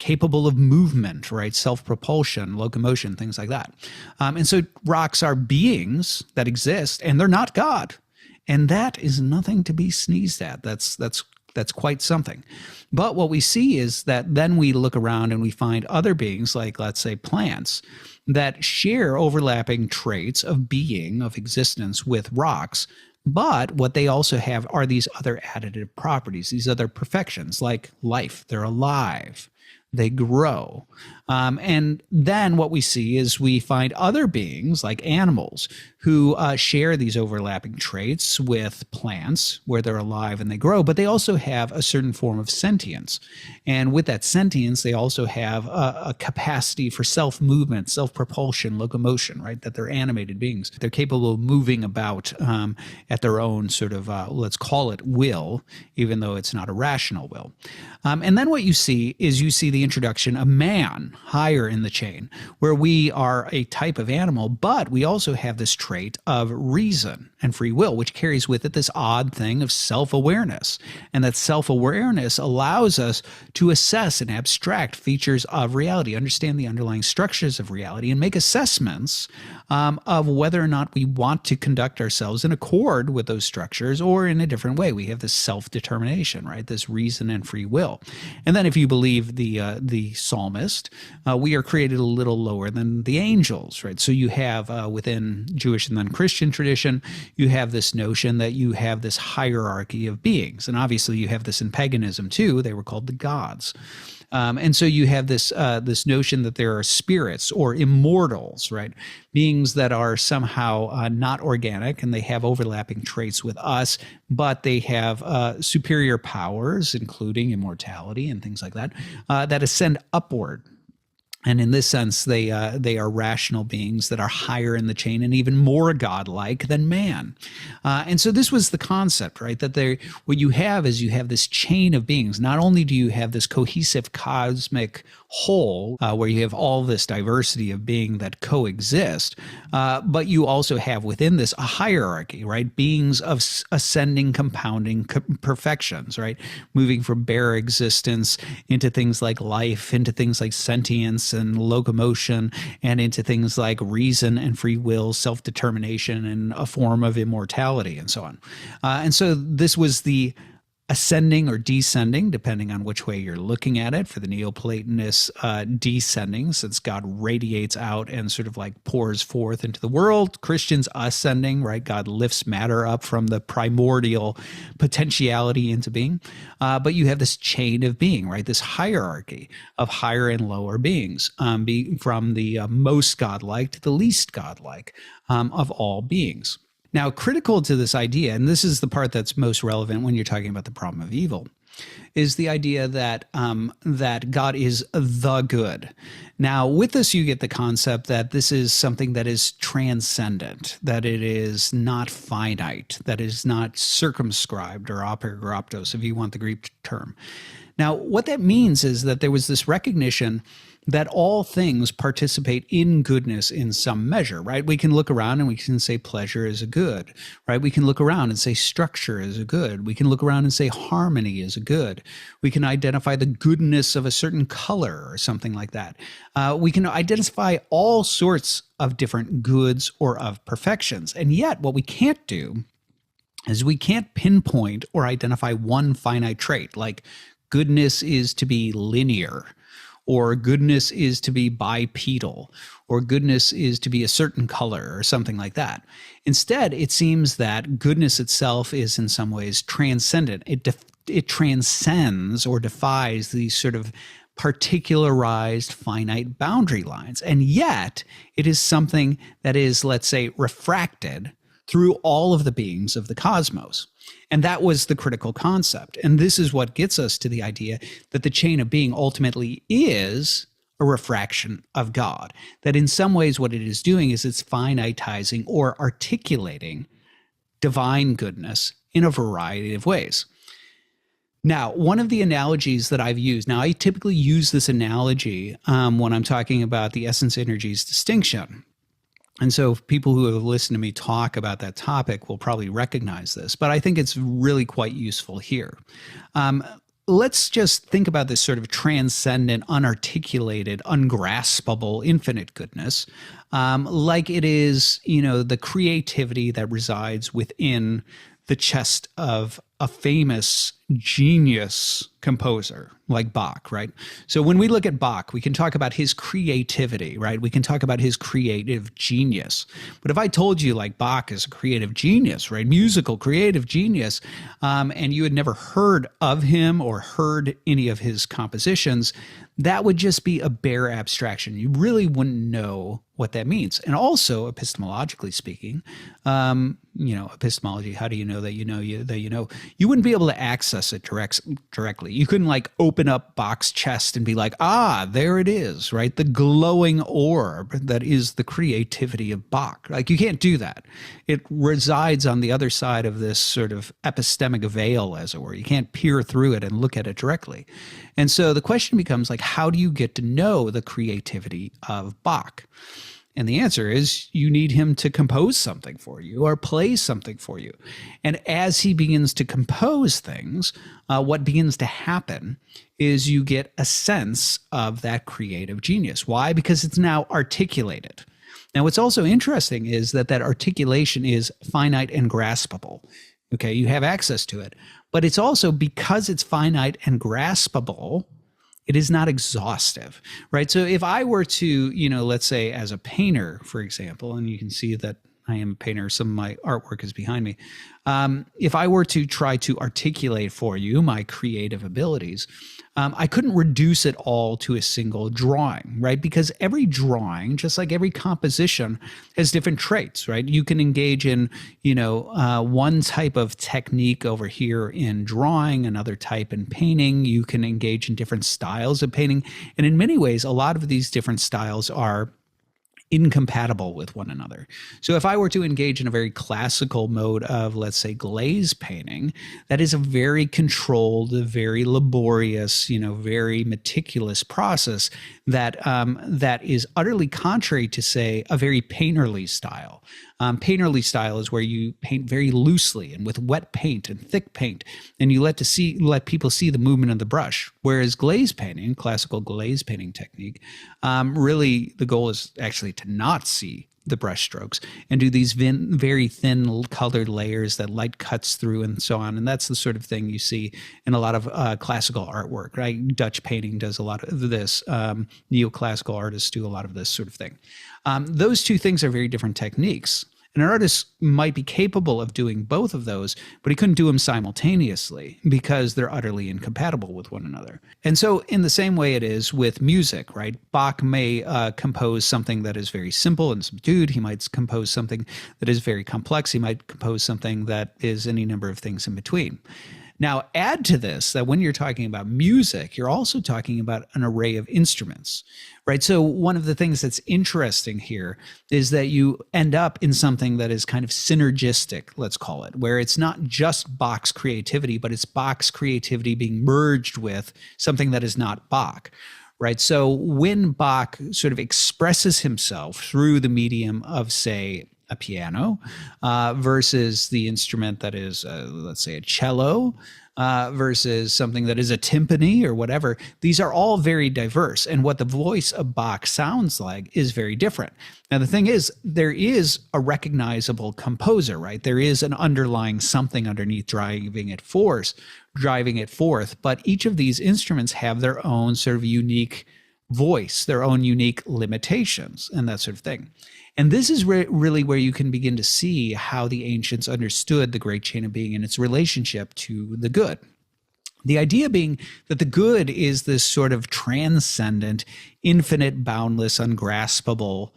capable of movement, right? Self-propulsion, locomotion, things like that. And so rocks are beings that exist, and they're not God. And that is nothing to be sneezed at. That's quite something. But what we see is that then we look around and we find other beings, like, let's say, plants, that share overlapping traits of being, of existence with rocks. But what they also have are these other additive properties, these other perfections, like life. They're alive. They grow. And then what we see is we find other beings like animals who share these overlapping traits with plants where they're alive and they grow, but they also have a certain form of sentience. And with that sentience, they also have a capacity for self-movement, self-propulsion, locomotion, right? That they're animated beings. They're capable of moving about at their own sort of, let's call it will, even though it's not a rational will. And then what you see is the introduction of man higher in the chain, where we are a type of animal, but we also have this trait of reason and free will, which carries with it this odd thing of self-awareness. And that self-awareness allows us to assess and abstract features of reality, understand the underlying structures of reality, and make assessments of whether or not we want to conduct ourselves in accord with those structures or in a different way. We have this self-determination, right? This reason and free will. And then if you believe the psalmist, we are created a little lower than the angels, right? So you have within Jewish and then Christian tradition, you have this notion that you have this hierarchy of beings. And obviously you have this in paganism too. They were called the gods. And so you have this notion that there are spirits or immortals, right? Beings that are somehow not organic, and they have overlapping traits with us, but they have superior powers, including immortality and things like that, that ascend upward. And in this sense, they are rational beings that are higher in the chain and even more godlike than man. And so this was the concept, right? That what you have is you have this chain of beings. Not only do you have this cohesive cosmic whole where you have all this diversity of being that coexist, but you also have within this a hierarchy, right? Beings of ascending, compounding perfections, right? Moving from bare existence into things like life, into things like sentience and locomotion, and into things like reason and free will, self-determination, and a form of immortality, and so on. And so this was the ascending or descending, depending on which way you're looking at it. For the Neoplatonists, descending, since God radiates out and sort of like pours forth into the world. Christians, ascending, right? God lifts matter up from the primordial potentiality into being. But you have this chain of being, right? This hierarchy of higher and lower beings, from the most godlike to the least godlike of all beings. Now, critical to this idea, and this is the part that's most relevant when you're talking about the problem of evil, is the idea that that God is the good. Now, with this, you get the concept that this is something that is transcendent, that it is not finite, that it is not circumscribed or apergroptos, if you want the Greek term. Now, what that means is that there was this recognition that all things participate in goodness in some measure, right? We can look around and we can say pleasure is a good, right? We can look around and say structure is a good. We can look around and say harmony is a good. We can identify the goodness of a certain color or something like that. We can identify all sorts of different goods or of perfections. And yet what we can't do is we can't pinpoint or identify one finite trait, like goodness is to be linear, or goodness is to be bipedal, or goodness is to be a certain color, or something like that. Instead, it seems that goodness itself is in some ways transcendent. It transcends or defies these sort of particularized finite boundary lines. And yet it is something that is, let's say, refracted through all of the beings of the cosmos. And that was the critical concept. And this is what gets us to the idea that the chain of being ultimately is a refraction of God. That in some ways what it is doing is it's finitizing or articulating divine goodness in a variety of ways. Now, one of the analogies that I've used, now I typically use this analogy when I'm talking about the essence energies distinction. And so people who have listened to me talk about that topic will probably recognize this, but I think it's really quite useful here. Let's just think about this sort of transcendent, unarticulated, ungraspable, infinite goodness, like it is, the creativity that resides within the chest of a famous genius composer like Bach, right? So when we look at Bach, we can talk about his creativity, right? We can talk about his creative genius. But if I told you like Bach is a creative genius, right? Musical creative genius, and you had never heard of him or heard any of his compositions, that would just be a bare abstraction. You really wouldn't know what that means. And also, epistemologically speaking, epistemology, how do you know that you know that you know? You wouldn't be able to access it directly. You couldn't like open up Bach's chest and be like, there it is, right? The glowing orb that is the creativity of Bach. Like you can't do that. It resides on the other side of this sort of epistemic veil, as it were. You can't peer through it and look at it directly. And so the question becomes like, how do you get to know the creativity of Bach? And the answer is you need him to compose something for you or play something for you. And as he begins to compose things, what begins to happen is you get a sense of that creative genius. Why? Because it's now articulated. Now, what's also interesting is that articulation is finite and graspable. Okay, you have access to it. But it's also, because it's finite and graspable, it is not exhaustive, right? So if I were to, let's say as a painter, for example, and you can see that I am a painter, some of my artwork is behind me. If I were to try to articulate for you my creative abilities, I couldn't reduce it all to a single drawing, right? Because every drawing, just like every composition, has different traits, right? You can engage in, one type of technique over here in drawing, another type in painting. You can engage in different styles of painting. And in many ways, a lot of these different styles are incompatible with one another. So if I were to engage in a very classical mode of, let's say, glaze painting, that is a very controlled, very laborious, very meticulous process that is utterly contrary to, say, a very painterly style. Painterly style is where you paint very loosely and with wet paint and thick paint, and you let people see the movement of the brush. Whereas glaze painting, classical glaze painting technique, really the goal is actually to not see the brush strokes and do these very thin colored layers that light cuts through and so on. And that's the sort of thing you see in a lot of classical artwork, right? Dutch painting does a lot of this. Neoclassical artists do a lot of this sort of thing. Those two things are very different techniques. And an artist might be capable of doing both of those, but he couldn't do them simultaneously because they're utterly incompatible with one another. And so in the same way it is with music, right? Bach may compose something that is very simple and subdued. He might compose something that is very complex. He might compose something that is any number of things in between. Now, add to this that when you're talking about music, you're also talking about an array of instruments, right? So one of the things that's interesting here is that you end up in something that is kind of synergistic, let's call it, where it's not just Bach's creativity, but it's Bach's creativity being merged with something that is not Bach, right? So when Bach sort of expresses himself through the medium of, say, a piano versus the instrument that is, let's say, a cello versus something that is a timpani or whatever. These are all very diverse. And what the voice of Bach sounds like is very different. Now, the thing is, there is a recognizable composer, right? There is an underlying something underneath driving it forth. But each of these instruments have their own sort of unique voice, their own unique limitations and that sort of thing. And this is really where you can begin to see how the ancients understood the great chain of being and its relationship to the good. The idea being that the good is this sort of transcendent, infinite, boundless, ungraspable,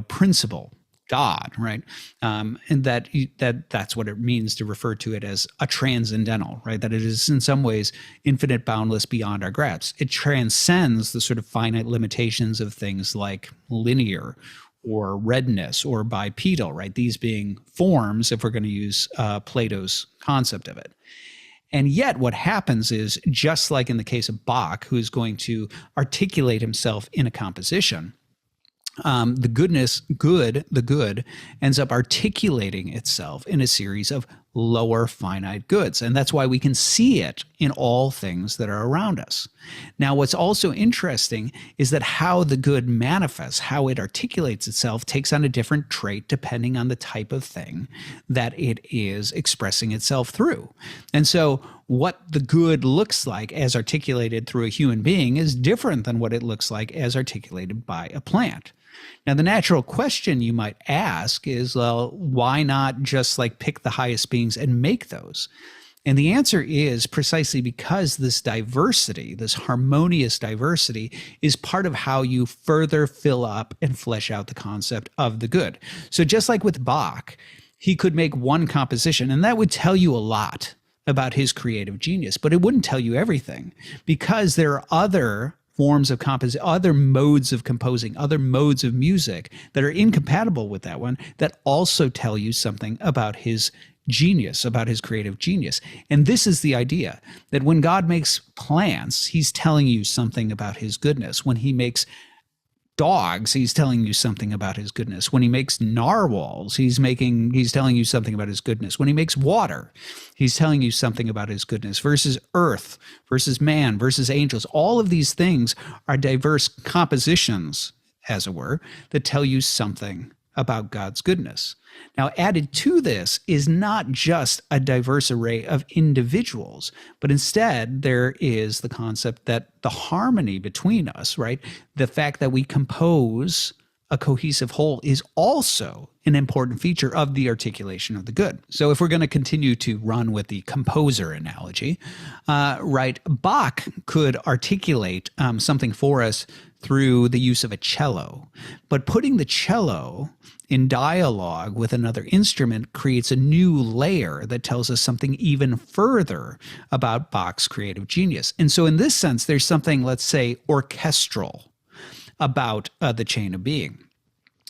principle, God, right? And that's what it means to refer to it as a transcendental, right? That it is in some ways infinite, boundless, beyond our grasp. It transcends the sort of finite limitations of things like linear or redness or bipedal, right? These being forms, if we're going to use Plato's concept of it. And yet what happens is, just like in the case of Bach, who is going to articulate himself in a composition, the good ends up articulating itself in a series of lower finite goods. And that's why we can see it in all things that are around us. Now, what's also interesting is that how the good manifests, how it articulates itself, takes on a different trait depending on the type of thing that it is expressing itself through. And so what the good looks like as articulated through a human being is different than what it looks like as articulated by a plant. Now, the natural question you might ask is, well, why not just pick the highest beings and make those? And the answer is precisely because this diversity, this harmonious diversity, is part of how you further fill up and flesh out the concept of the good. So just like with Bach, he could make one composition, and that would tell you a lot about his creative genius, but it wouldn't tell you everything, because there are other forms of composition, other modes of composing, other modes of music that are incompatible with that one, that also tell you something about his genius, about his creative genius. And this is the idea, that when God makes plants, he's telling you something about his goodness. When he makes dogs, he's telling you something about his goodness. When he makes narwhals, he's telling you something about his goodness. When he makes water, he's telling you something about his goodness, versus earth, versus man, versus angels. All of these things are diverse compositions, as it were, that tell you something about God's goodness. Now, added to this is not just a diverse array of individuals, but instead there is the concept that the harmony between us, right? The fact that we compose a cohesive whole is also an important feature of the articulation of the good. So if we're going to continue to run with the composer analogy, right, Bach could articulate something for us through the use of a cello, but putting the cello in dialogue with another instrument creates a new layer that tells us something even further about Bach's creative genius. And so in this sense, there's something, let's say, orchestral about the chain of being.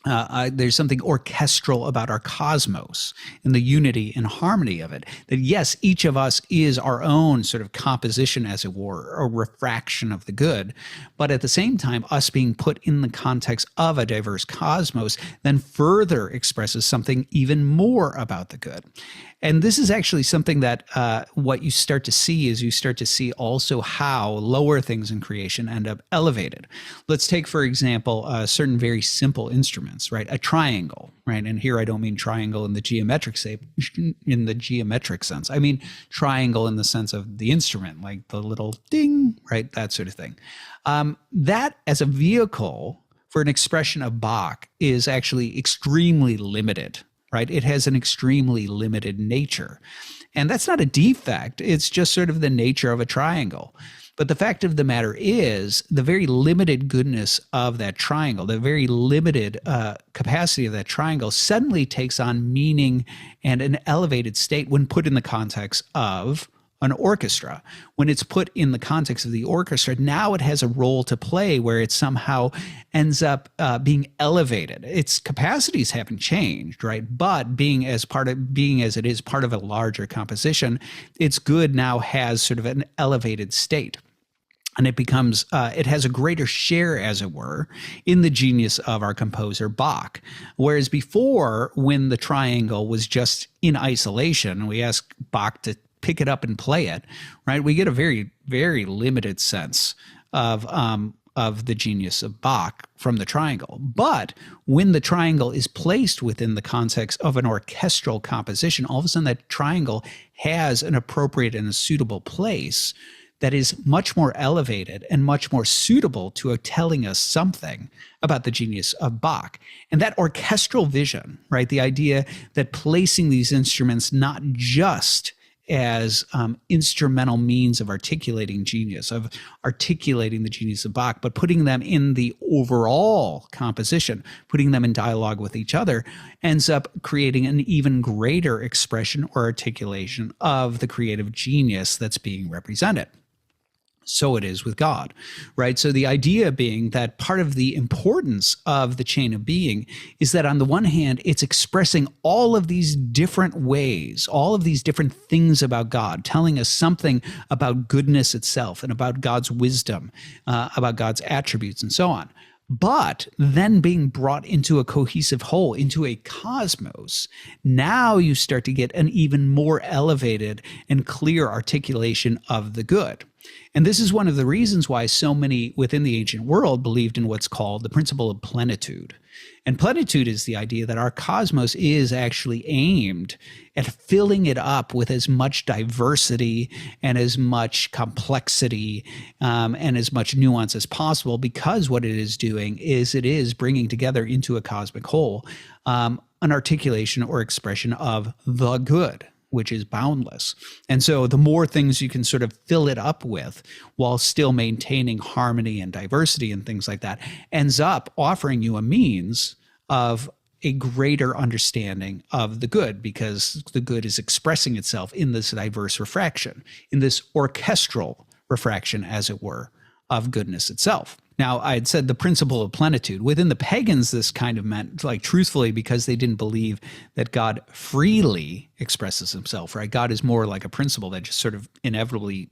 There's something orchestral about our cosmos and the unity and harmony of it. That yes, each of us is our own sort of composition, as it were, a refraction of the good. But at the same time, us being put in the context of a diverse cosmos then further expresses something even more about the good. And this is actually something that what you start to see is you start to see also how lower things in creation end up elevated. Let's take, for example, certain very simple instruments, right? A triangle, right? And here I don't mean triangle in the geometric sense. I mean triangle in the sense of the instrument, like the little ding, right? That sort of thing. That as a vehicle for an expression of Bach is actually extremely limited. Right? It has an extremely limited nature. And that's not a defect. It's just sort of the nature of a triangle. But the fact of the matter is the very limited goodness of that triangle, the very limited capacity of that triangle suddenly takes on meaning and an elevated state when put in the context of an orchestra. When it's put in the context of the orchestra, now it has a role to play where it somehow ends up being elevated. Its capacities haven't changed, right? But being as it is part of a larger composition, its good now has sort of an elevated state. And it becomes, it has a greater share, as it were, in the genius of our composer Bach. Whereas before, when the triangle was just in isolation, we ask Bach to pick it up and play it, right? We get a very, very limited sense of the genius of Bach from the triangle. But when the triangle is placed within the context of an orchestral composition, all of a sudden that triangle has an appropriate and a suitable place that is much more elevated and much more suitable to telling us something about the genius of Bach. And that orchestral vision, right? The idea that placing these instruments not just as instrumental means of articulating genius, of articulating the genius of Bach, but putting them in the overall composition, putting them in dialogue with each other, ends up creating an even greater expression or articulation of the creative genius that's being represented. So it is with God, right? So the idea being that part of the importance of the chain of being is that on the one hand, it's expressing all of these different ways, all of these different things about God, telling us something about goodness itself and about God's wisdom, about God's attributes and so on. But then being brought into a cohesive whole, into a cosmos, now you start to get an even more elevated and clear articulation of the good. And this is one of the reasons why so many within the ancient world believed in what's called the principle of plenitude. And plenitude is the idea that our cosmos is actually aimed at filling it up with as much diversity and as much complexity and as much nuance as possible, because what it is doing is it is bringing together into a cosmic whole an articulation or expression of the good, which is boundless. And so the more things you can sort of fill it up with while still maintaining harmony and diversity and things like that ends up offering you a means of a greater understanding of the good, because the good is expressing itself in this diverse refraction, in this orchestral refraction, as it were, of goodness itself. Now, I had said the principle of plenitude. Within the pagans, this kind of meant, like, truthfully, because they didn't believe that God freely expresses himself, right? God is more like a principle that just sort of inevitably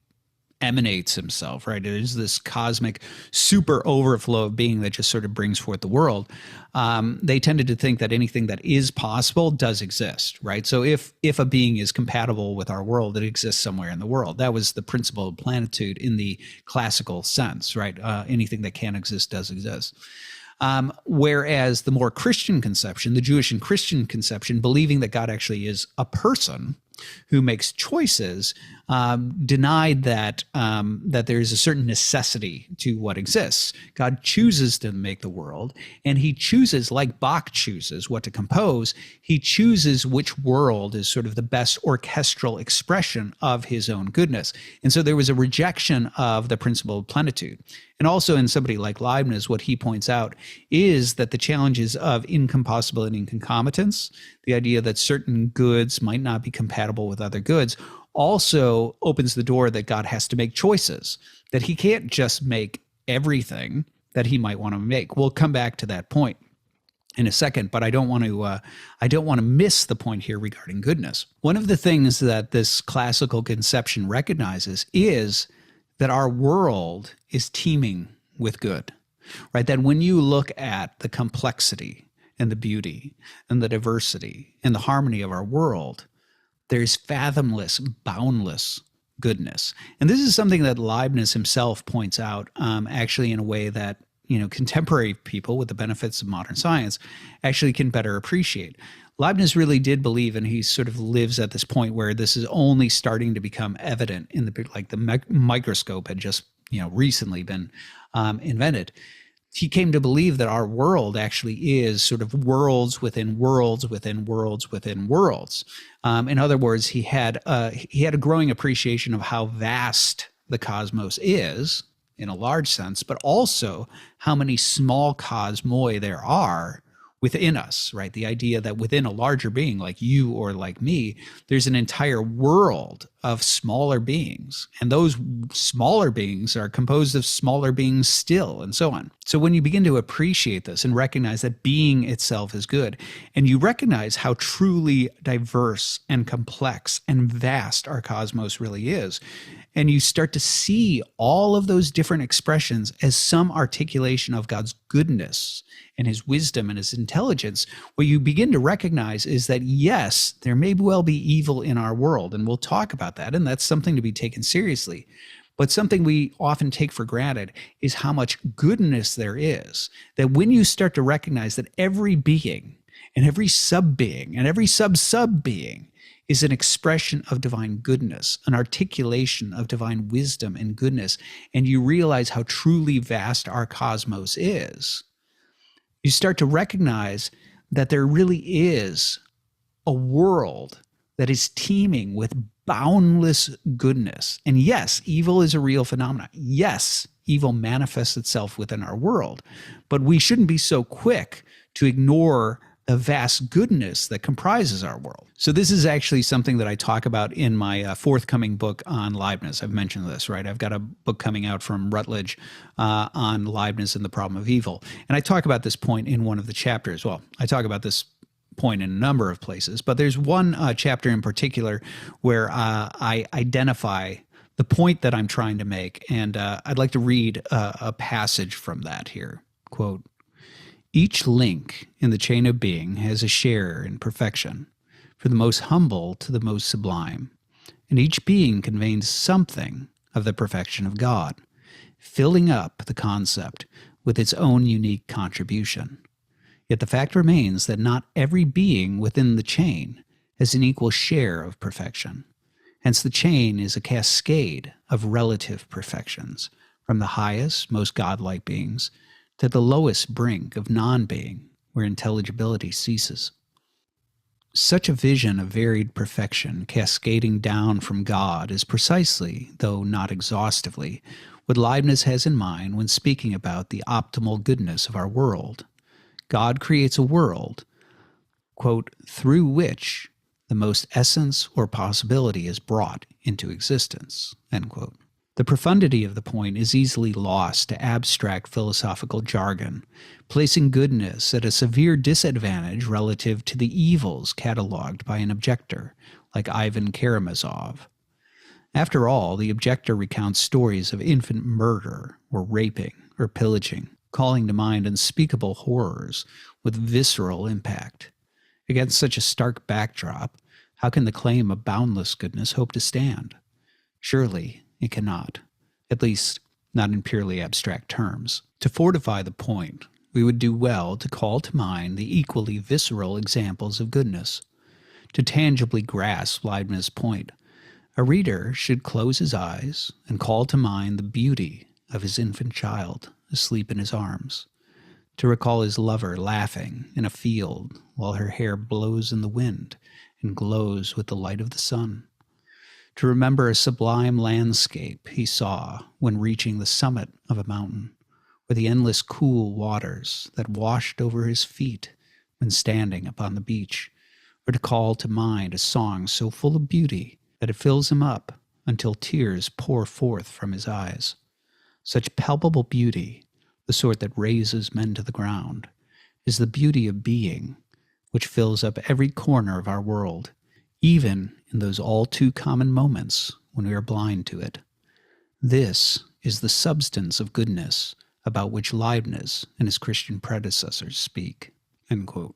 emanates himself, right? It is this cosmic super overflow of being that just sort of brings forth the world. They tended to think that anything that is possible does exist, right? So if a being is compatible with our world, it exists somewhere in the world. That was the principle of plenitude in the classical sense, right? Anything that can exist does exist. Whereas the more Christian conception, the Jewish and Christian conception, believing that God actually is a person who makes choices, denied that there is a certain necessity to what exists. God chooses to make the world, and he chooses, like Bach chooses what to compose, he chooses which world is sort of the best orchestral expression of his own goodness. And so there was a rejection of the principle of plenitude. And also in somebody like Leibniz, what he points out is that the challenges of incompossibility and concomitance, the idea that certain goods might not be compatible with other goods, also opens the door that God has to make choices, that he can't just make everything that he might want to make. We'll come back to that point in a second, but I don't want to miss the point here regarding goodness. One of the things that this classical conception recognizes is that our world is teeming with good, right? That when you look at the complexity and the beauty and the diversity and the harmony of our world, there's fathomless, boundless goodness. And this is something that Leibniz himself points out, actually in a way that, contemporary people with the benefits of modern science actually can better appreciate. Leibniz really did believe, and he sort of lives at this point where this is only starting to become evident in the microscope had just, recently been invented. He came to believe that our world actually is sort of worlds within worlds within worlds within worlds. In other words, he had a growing appreciation of how vast the cosmos is in a large sense, but also how many small cosmoi there are within us, right? The idea that within a larger being like you or like me, there's an entire world of smaller beings. And those smaller beings are composed of smaller beings still, and so on. So when you begin to appreciate this and recognize that being itself is good, and you recognize how truly diverse and complex and vast our cosmos really is, and you start to see all of those different expressions as some articulation of God's goodness and his wisdom and his intelligence, what you begin to recognize is that, yes, there may well be evil in our world, and we'll talk about that, and that's something to be taken seriously. But something we often take for granted is how much goodness there is, that when you start to recognize that every being and every sub-being and every sub-sub-being is an expression of divine goodness, an articulation of divine wisdom and goodness, and you realize how truly vast our cosmos is, you start to recognize that there really is a world that is teeming with boundless goodness. And yes, evil is a real phenomenon. Yes, evil manifests itself within our world, but we shouldn't be so quick to ignore the vast goodness that comprises our world. So this is actually something that I talk about in my forthcoming book on Leibniz. I've mentioned this, right? I've got a book coming out from Routledge on Leibniz and the Problem of Evil. And I talk about this point in one of the chapters. Well, I talk about this point in a number of places, but there's one chapter in particular where I identify the point that I'm trying to make. And I'd like to read a passage from that here. Quote, "Each link in the chain of being has a share in perfection, from the most humble to the most sublime, and each being conveys something of the perfection of God, filling up the concept with its own unique contribution. Yet the fact remains that not every being within the chain has an equal share of perfection. Hence the chain is a cascade of relative perfections, from the highest, most godlike beings to the lowest brink of non-being, where intelligibility ceases. Such a vision of varied perfection cascading down from God is precisely, though not exhaustively, what Leibniz has in mind when speaking about the optimal goodness of our world. God creates a world, quote, through which the most essence or possibility is brought into existence, end quote. The profundity of the point is easily lost to abstract philosophical jargon, placing goodness at a severe disadvantage relative to the evils catalogued by an objector, like Ivan Karamazov. After all, the objector recounts stories of infant murder or raping or pillaging, calling to mind unspeakable horrors with visceral impact. Against such a stark backdrop, how can the claim of boundless goodness hope to stand? Surely it cannot, at least not in purely abstract terms. To fortify the point, we would do well to call to mind the equally visceral examples of goodness. To tangibly grasp Leibniz's point, a reader should close his eyes and call to mind the beauty of his infant child asleep in his arms, to recall his lover laughing in a field while her hair blows in the wind and glows with the light of the sun, to remember a sublime landscape he saw when reaching the summit of a mountain, or the endless cool waters that washed over his feet when standing upon the beach, or to call to mind a song so full of beauty that it fills him up until tears pour forth from his eyes. Such palpable beauty, the sort that raises men to the ground, is the beauty of being, which fills up every corner of our world, even in those all too common moments when we are blind to it. This is the substance of goodness about which Leibniz and his Christian predecessors speak." End quote.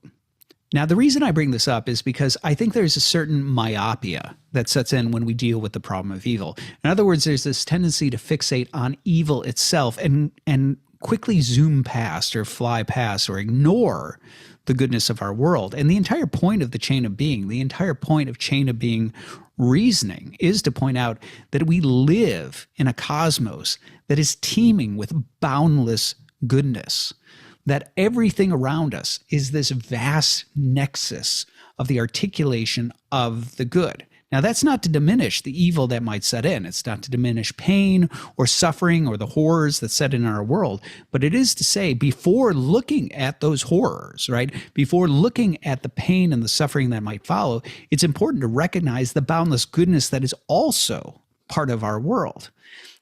Now, the reason I bring this up is because I think there's a certain myopia that sets in when we deal with the problem of evil. In other words, there's this tendency to fixate on evil itself and quickly zoom past or fly past or ignore the goodness of our world. And the entire point of the chain of being, the entire point of chain of being reasoning is to point out that we live in a cosmos that is teeming with boundless goodness, that everything around us is this vast nexus of the articulation of the good. Now, that's not to diminish the evil that might set in. It's not to diminish pain or suffering or the horrors that set in our world. But it is to say, before looking at those horrors, right, before looking at the pain and the suffering that might follow, it's important to recognize the boundless goodness that is also part of our world.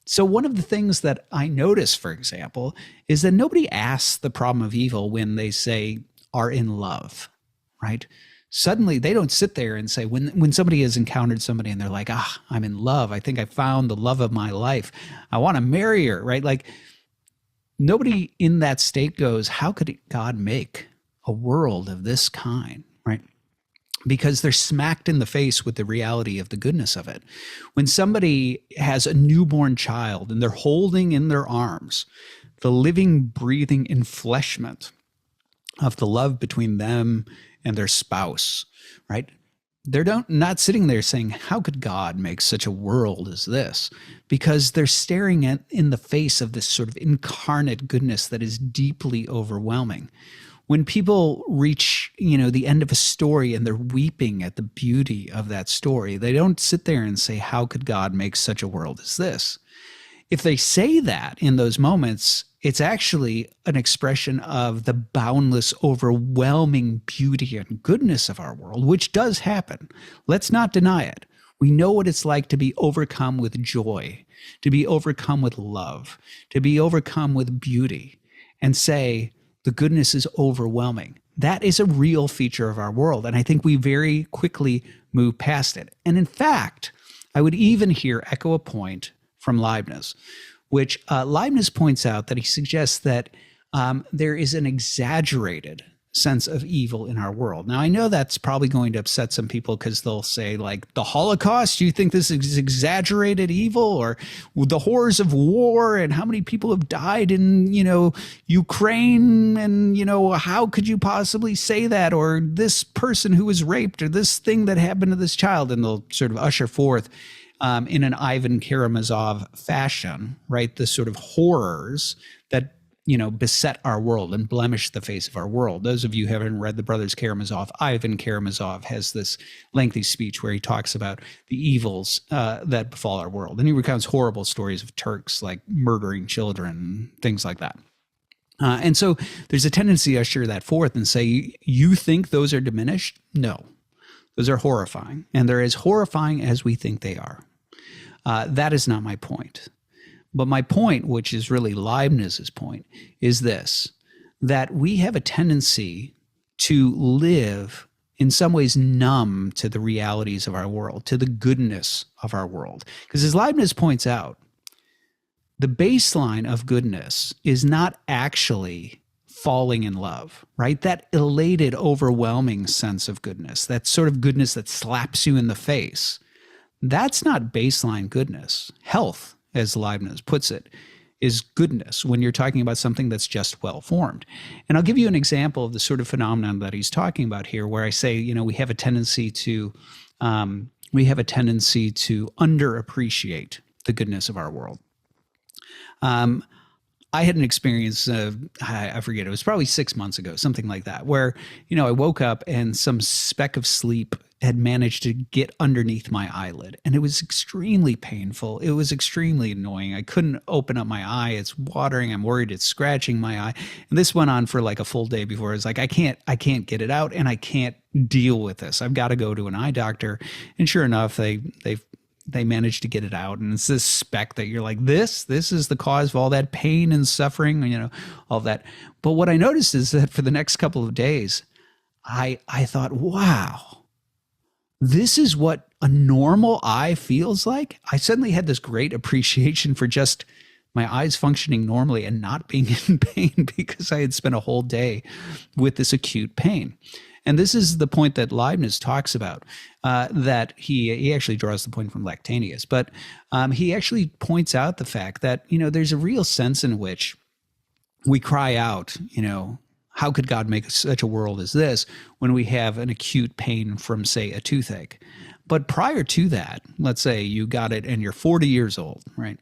So one of the things that I notice, for example, is that nobody asks the problem of evil when they say are in love, right? Suddenly they don't sit there and say, when somebody has encountered somebody and they're like, I'm in love. I think I found the love of my life. I want to marry her, right? Like nobody in that state goes, how could God make a world of this kind, right? Because they're smacked in the face with the reality of the goodness of it. When somebody has a newborn child and they're holding in their arms the living, breathing enfleshment of the love between them and their spouse, right? They're not sitting there saying, how could God make such a world as this? Because they're staring in the face of this sort of incarnate goodness that is deeply overwhelming. When people reach, the end of a story and they're weeping at the beauty of that story, they don't sit there and say, how could God make such a world as this? If they say that in those moments, it's actually an expression of the boundless, overwhelming beauty and goodness of our world, which does happen. Let's not deny it. We know what it's like to be overcome with joy, to be overcome with love, to be overcome with beauty, and say the goodness is overwhelming. That is a real feature of our world, and I think we very quickly move past it. And in fact, I would even here echo a point from Leibniz, which Leibniz points out that he suggests that there is an exaggerated sense of evil in our world. Now, I know that's probably going to upset some people because they'll say, like, the Holocaust, you think this is exaggerated evil? Or the horrors of war and how many people have died in, Ukraine? And, how could you possibly say that? Or this person who was raped, or this thing that happened to this child? And they'll sort of usher forth in an Ivan Karamazov fashion, right, the sort of horrors that beset our world and blemish the face of our world. Those of you who haven't read the Brothers Karamazov, Ivan Karamazov has this lengthy speech where he talks about the evils that befall our world. And he recounts horrible stories of Turks, like murdering children, things like that. And so there's a tendency to usher that forth and say, you think those are diminished? No, those are horrifying. And they're as horrifying as we think they are. That is not my point. But my point, which is really Leibniz's point, is this, that we have a tendency to live in some ways numb to the realities of our world, to the goodness of our world. Because as Leibniz points out, the baseline of goodness is not actually falling in love, right? That elated, overwhelming sense of goodness, that sort of goodness that slaps you in the face, that's not baseline goodness. Health, as Leibniz puts it, is goodness when you're talking about something that's just well-formed. And I'll give you an example of the sort of phenomenon that he's talking about here, where I say, we have a tendency to underappreciate the goodness of our world. I had an experience, I forget, it was probably 6 months ago, something like that, where, I woke up and some speck of sleep had managed to get underneath my eyelid. And it was extremely painful. It was extremely annoying. I couldn't open up my eye. It's watering. I'm worried it's scratching my eye. And this went on for like a full day before I was like, I can't get it out, and I can't deal with this. I've got to go to an eye doctor. And sure enough, they managed to get it out. And it's this speck that you're like, this is the cause of all that pain and suffering, all that. But what I noticed is that for the next couple of days, I thought, wow, this is what a normal eye feels like. I suddenly had this great appreciation for just my eyes functioning normally and not being in pain because I had spent a whole day with this acute pain. And this is the point that Leibniz talks about, that he actually draws the point from Lactantius. But he actually points out the fact that, there's a real sense in which we cry out, how could God make such a world as this when we have an acute pain from, say, a toothache? But prior to that, let's say you got it and you're 40 years old, right?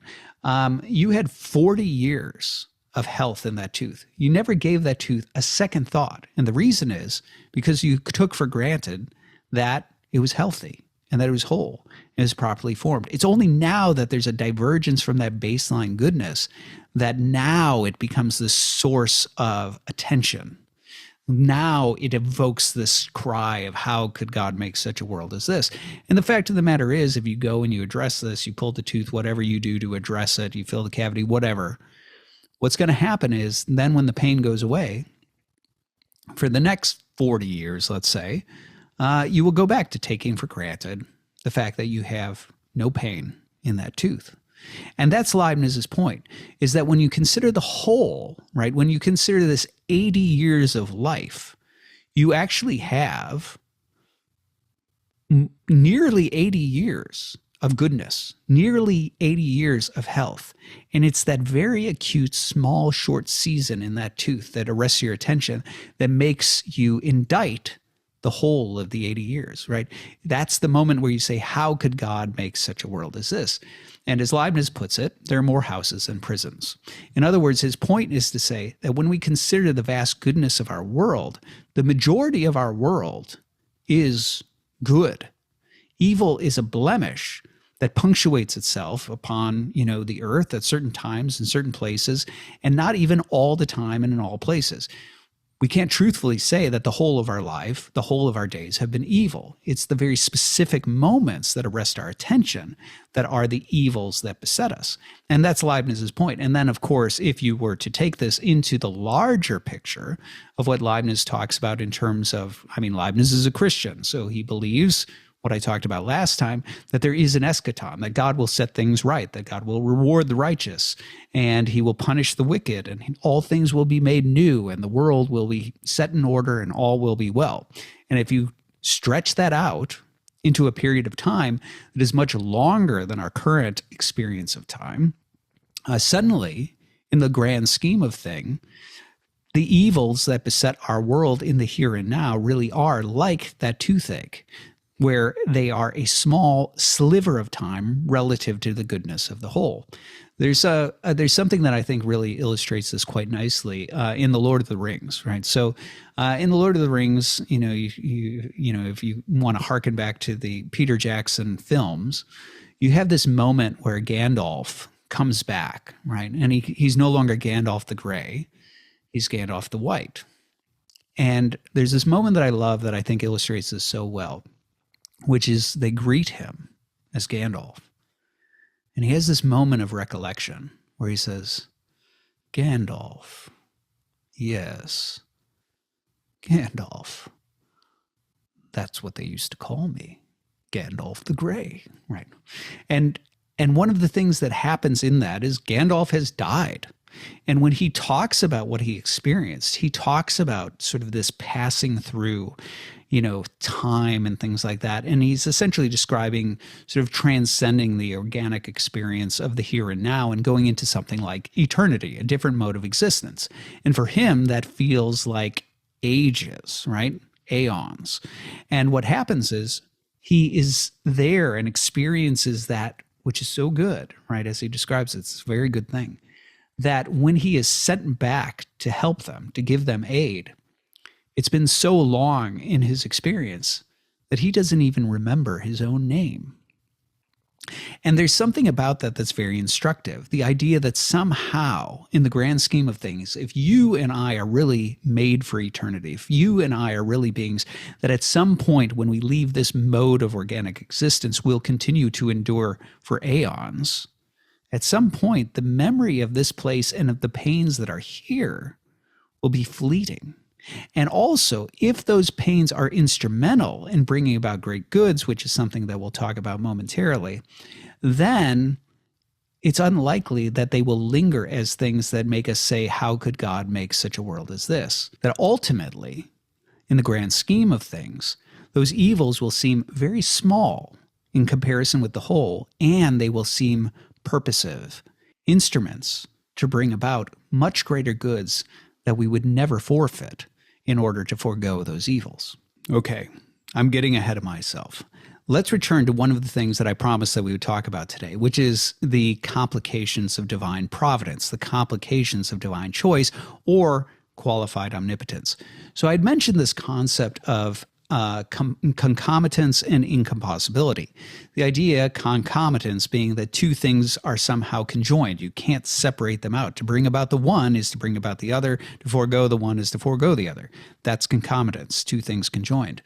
You had 40 years of health in that tooth. You never gave that tooth a second thought. And the reason is because you took for granted that it was healthy and that it was whole and it was properly formed. It's only now that there's a divergence from that baseline goodness that now it becomes the source of attention. Now it evokes this cry of how could God make such a world as this? And the fact of the matter is, if you go and you address this, you pull the tooth, whatever you do to address it, you fill the cavity, whatever, what's going to happen is then when the pain goes away, for the next 40 years, let's say, you will go back to taking for granted the fact that you have no pain in that tooth. And that's Leibniz's point, is that when you consider the whole, right, when you consider this 80 years of life, you actually have nearly 80 years of goodness, nearly 80 years of health. And it's that very acute, small, short season in that tooth that arrests your attention that makes you indict the whole of the 80 years, right? That's the moment where you say, how could God make such a world as this? And as Leibniz puts it, there are more houses than prisons. In other words, his point is to say that when we consider the vast goodness of our world, the majority of our world is good. Evil is a blemish that punctuates itself upon, the earth at certain times in certain places, and not even all the time and in all places. We can't truthfully say that the whole of our life, the whole of our days have been evil. It's the very specific moments that arrest our attention that are the evils that beset us. And that's Leibniz's point. And then, of course, if you were to take this into the larger picture of what Leibniz talks about in terms of, Leibniz is a Christian, so he believes what I talked about last time, that there is an eschaton, that God will set things right, that God will reward the righteous, and he will punish the wicked, and all things will be made new, and the world will be set in order, and all will be well. And if you stretch that out into a period of time that is much longer than our current experience of time, suddenly, in the grand scheme of things, the evils that beset our world in the here and now really are like that toothache, where they are a small sliver of time relative to the goodness of the whole. There's something that I think really illustrates this quite nicely in the Lord of the Rings, right? So in the Lord of the Rings, if you want to harken back to the Peter Jackson films, you have this moment where Gandalf comes back, right? And he's no longer Gandalf the Gray, he's Gandalf the White. And there's this moment that I love that I think illustrates this so well, which is they greet him as Gandalf. And he has this moment of recollection where he says, Gandalf, yes, Gandalf. That's what they used to call me, Gandalf the Grey, right? And one of the things that happens in that is Gandalf has died. And when he talks about what he experienced, he talks about sort of this passing through, time and things like that. And he's essentially describing sort of transcending the organic experience of the here and now and going into something like eternity, a different mode of existence. And for him, that feels like ages, right? Aeons. And what happens is he is there and experiences that, which is so good, right? As he describes it, it's a very good thing. That when he is sent back to help them, to give them aid, it's been so long in his experience that he doesn't even remember his own name. And there's something about that that's very instructive. The idea that somehow, in the grand scheme of things, if you and I are really made for eternity, if you and I are really beings that at some point when we leave this mode of organic existence, we'll continue to endure for aeons, at some point, the memory of this place and of the pains that are here will be fleeting. And also, if those pains are instrumental in bringing about great goods, which is something that we'll talk about momentarily, then it's unlikely that they will linger as things that make us say, how could God make such a world as this? That ultimately, in the grand scheme of things, those evils will seem very small in comparison with the whole, and they will seem purposive instruments to bring about much greater goods that we would never forfeit in order to forego those evils. Okay, I'm getting ahead of myself. Let's return to one of the things that I promised that we would talk about today, which is the complications of divine providence, the complications of divine choice, or qualified omnipotence. So I'd mentioned this concept of concomitance and incompossibility. The idea, concomitance, being that two things are somehow conjoined. You can't separate them out. To bring about the one is to bring about the other. To forego the one is to forego the other. That's concomitance, two things conjoined.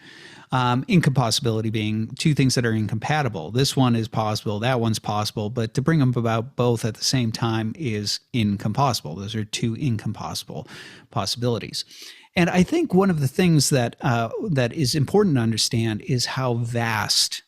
Incompossibility being two things that are incompatible. This one is possible, that one's possible, but to bring them about both at the same time is incompossible. Those are two incompossible possibilities. And I think one of the things that that is important to understand is how vast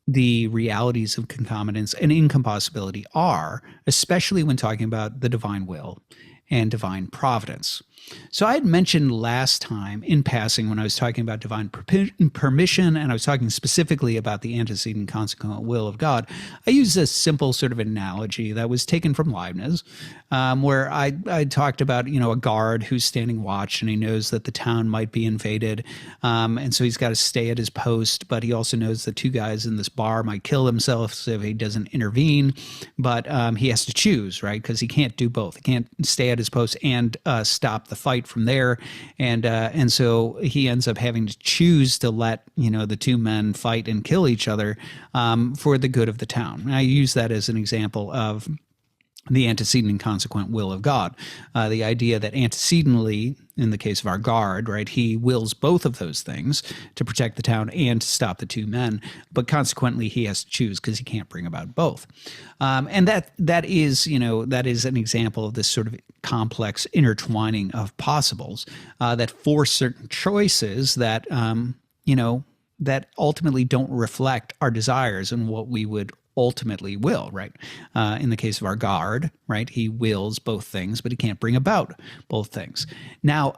the realities of concomitance and incompossibility are, especially when talking about the divine will and divine providence. So I had mentioned last time in passing when I was talking about divine permission, and I was talking specifically about the antecedent consequent will of God, I used a simple sort of analogy that was taken from Leibniz, where I talked about, a guard who's standing watch and he knows that the town might be invaded. And so he's got to stay at his post, but he also knows that two guys in this bar might kill themselves if he doesn't intervene. But he has to choose, right? Because he can't do both. He can't stay at his post and stop the fight from there. And so he ends up having to choose to let, the two men fight and kill each other for the good of the town. And I use that as an example of the antecedent and consequent will of God. The idea that antecedently, in the case of our guard, right, he wills both of those things to protect the town and to stop the two men, but consequently he has to choose because he can't bring about both. And that is an example of this sort of complex intertwining of possibles that force certain choices that that ultimately don't reflect our desires and what we would ultimately will, right? In the case of our guard, right, he wills both things, but he can't bring about both things. Now,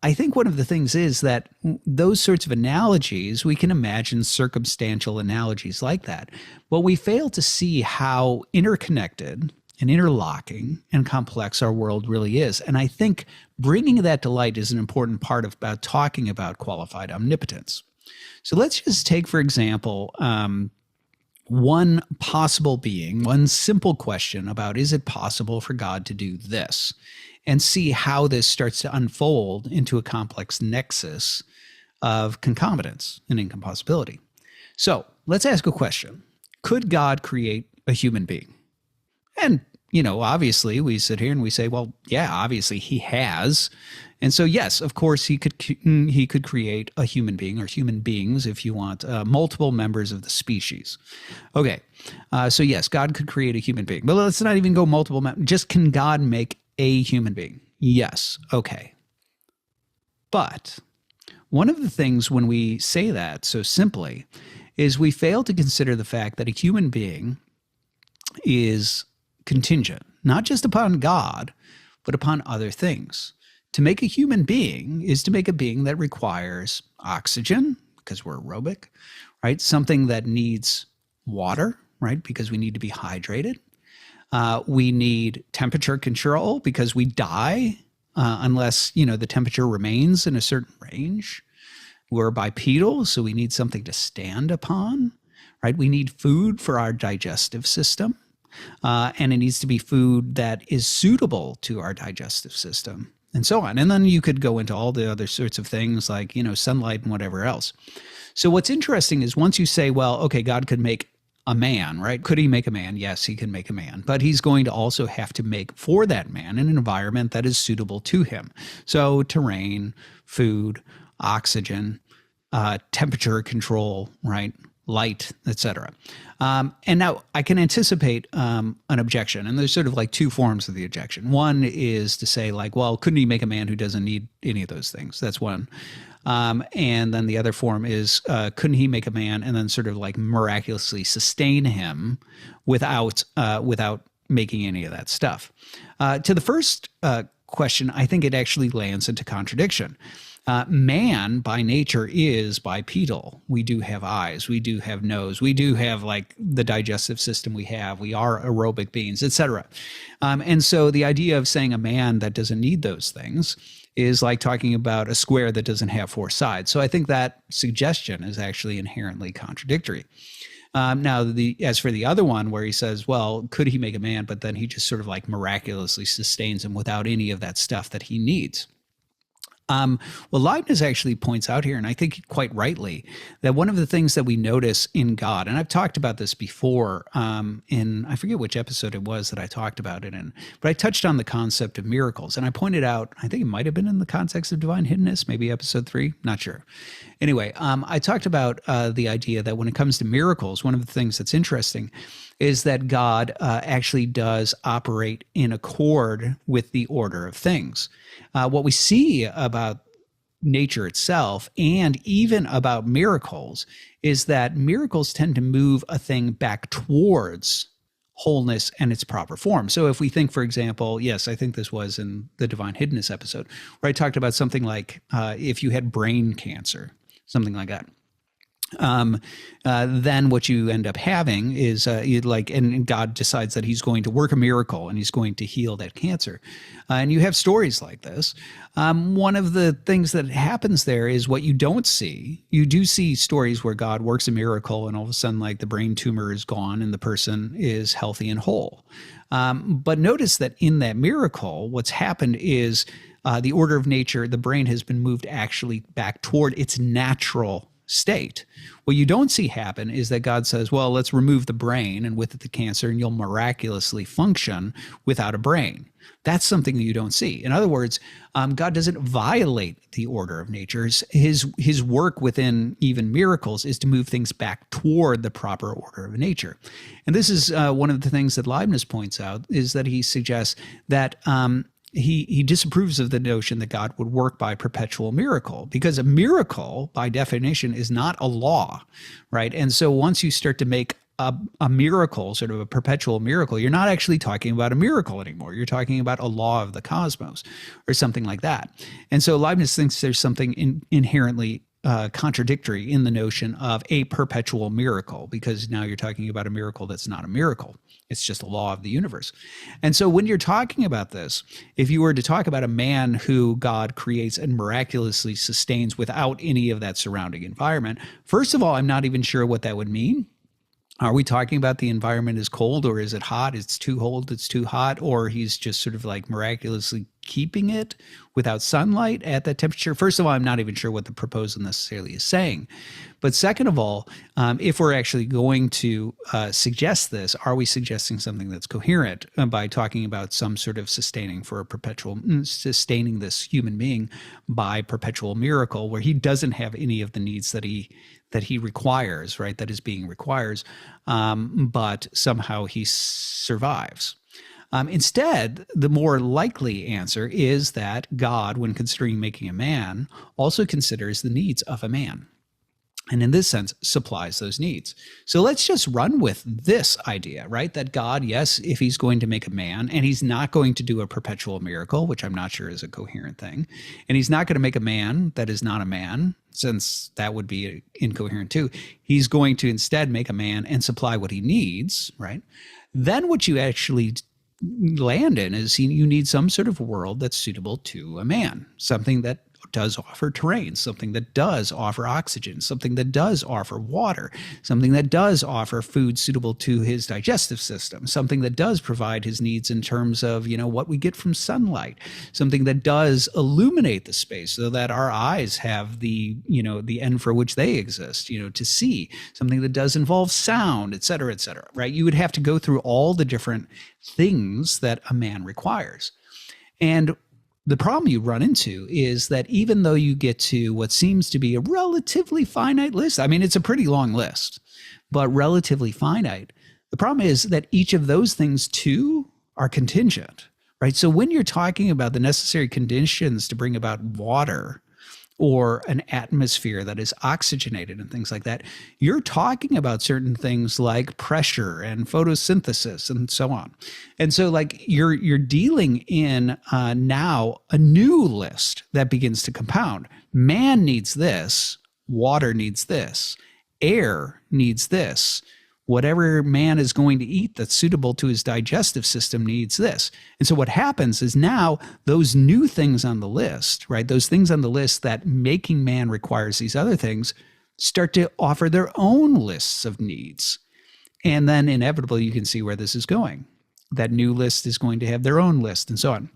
I think one of the things is that those sorts of analogies, we can imagine circumstantial analogies like that, but we fail to see how interconnected and interlocking and complex our world really is. And I think bringing that to light is an important part of about talking about qualified omnipotence. So let's just take, for example, one possible being, one simple question about, is it possible for God to do this? And see how this starts to unfold into a complex nexus of concomitance and incompossibility. So let's ask a question. Could God create a human being? And, obviously we sit here and we say, well, yeah, obviously he has. And so, yes, of course, he could create a human being, or human beings, if you want, multiple members of the species. Okay, so yes, God could create a human being. But let's not even go multiple members. Just, can God make a human being? Yes, okay. But one of the things when we say that so simply is we fail to consider the fact that a human being is contingent, not just upon God, but upon other things. To make a human being is to make a being that requires oxygen, because we're aerobic, right? Something that needs water, right? Because we need to be hydrated. We need temperature control because we die unless, the temperature remains in a certain range. We're bipedal, so we need something to stand upon, right? We need food for our digestive system. And it needs to be food that is suitable to our digestive system, and so on. And then you could go into all the other sorts of things like, sunlight and whatever else. So what's interesting is once you say, well, okay, God could make a man, right? Could he make a man? Yes, he can make a man, but he's going to also have to make for that man an environment that is suitable to him. So terrain, food, oxygen, temperature control, right? Light, etc. And now I can anticipate an objection, and there's sort of like two forms of the objection. One is to say like, well, couldn't he make a man who doesn't need any of those things? That's one. And then the other form is, couldn't he make a man and then sort of like miraculously sustain him without making any of that stuff? To the first question, I think it actually lands into contradiction. Man by nature is bipedal. We do have eyes, we do have nose, we do have like the digestive system we are aerobic beings, etc. And so the idea of saying a man that doesn't need those things is like talking about a square that doesn't have four sides. So I think that suggestion is actually inherently contradictory. Now, as for the other one where he says, well, could he make a man, but then he just sort of like miraculously sustains him without any of that stuff that he needs. Well, Leibniz actually points out here, and I think quite rightly, that one of the things that we notice in God, and I've talked about this before in, I forget which episode it was that I talked about it in, but I touched on the concept of miracles, and I pointed out, I think it might have been in the context of divine hiddenness, maybe episode 3, not sure. Anyway, I talked about the idea that when it comes to miracles, one of the things that's interesting is that God actually does operate in accord with the order of things. What we see about nature itself and even about miracles is that miracles tend to move a thing back towards wholeness and its proper form. So if we think, for example, yes, I think this was in the Divine Hiddenness episode, where I talked about something like if you had brain cancer, something like that. Then what you end up having is and God decides that he's going to work a miracle and he's going to heal that cancer. And you have stories like this. One of the things that happens there is what you don't see. You do see stories where God works a miracle and all of a sudden like the brain tumor is gone and the person is healthy and whole. But notice that in that miracle, what's happened is the order of nature, the brain has been moved actually back toward its natural state. What you don't see happen is that God says, well, let's remove the brain and with it the cancer and you'll miraculously function without a brain. That's something that you don't see. In other words, God doesn't violate the order of nature. His work within even miracles is to move things back toward the proper order of nature. And this is one of the things that Leibniz points out, is that he suggests that he disapproves of the notion that God would work by perpetual miracle, because a miracle, by definition, is not a law, right? And so once you start to make a miracle, sort of a perpetual miracle, you're not actually talking about a miracle anymore. You're talking about a law of the cosmos or something like that. And so Leibniz thinks there's something inherently contradictory in the notion of a perpetual miracle, because now you're talking about a miracle that's not a miracle. It's just a law of the universe. And so when you're talking about this, if you were to talk about a man who God creates and miraculously sustains without any of that surrounding environment, first of all, I'm not even sure what that would mean. Are we talking about the environment is cold, or is it hot? It's too cold, it's too hot, or he's just sort of like miraculously keeping it without sunlight at that temperature? First of all, I'm not even sure what the proposal necessarily is saying. But second of all, if we're actually going to suggest this, are we suggesting something that's coherent by talking about some sort of sustaining this human being by perpetual miracle, where he doesn't have any of the needs that he requires, right? That his being requires, but somehow he survives. Instead, the more likely answer is that God, when considering making a man, also considers the needs of a man, and in this sense, supplies those needs. So let's just run with this idea, right? That God, yes, if he's going to make a man, and he's not going to do a perpetual miracle, which I'm not sure is a coherent thing, and he's not going to make a man that is not a man, since that would be incoherent too. He's going to instead make a man and supply what he needs, right? Then what you actually land in is you need some sort of world that's suitable to a man, something that does offer terrain, something that does offer oxygen, something that does offer water, something that does offer food suitable to his digestive system, something that does provide his needs in terms of, what we get from sunlight, something that does illuminate the space so that our eyes have the end for which they exist, to see, something that does involve sound, et cetera, right? You would have to go through all the different things that a man requires. And the problem you run into is that even though you get to what seems to be a relatively finite list, I mean, it's a pretty long list, but relatively finite, the problem is that each of those things too are contingent, right? So when you're talking about the necessary conditions to bring about water or an atmosphere that is oxygenated and things like that, you're talking about certain things like pressure and photosynthesis and so on. And so like you're dealing in now a new list that begins to compound. Man needs this, water needs this, air needs this. Whatever man is going to eat that's suitable to his digestive system needs this. And so what happens is now those new things on the list, right? Those things on the list that making man requires these other things start to offer their own lists of needs. And then inevitably you can see where this is going. That new list is going to have their own list and so on.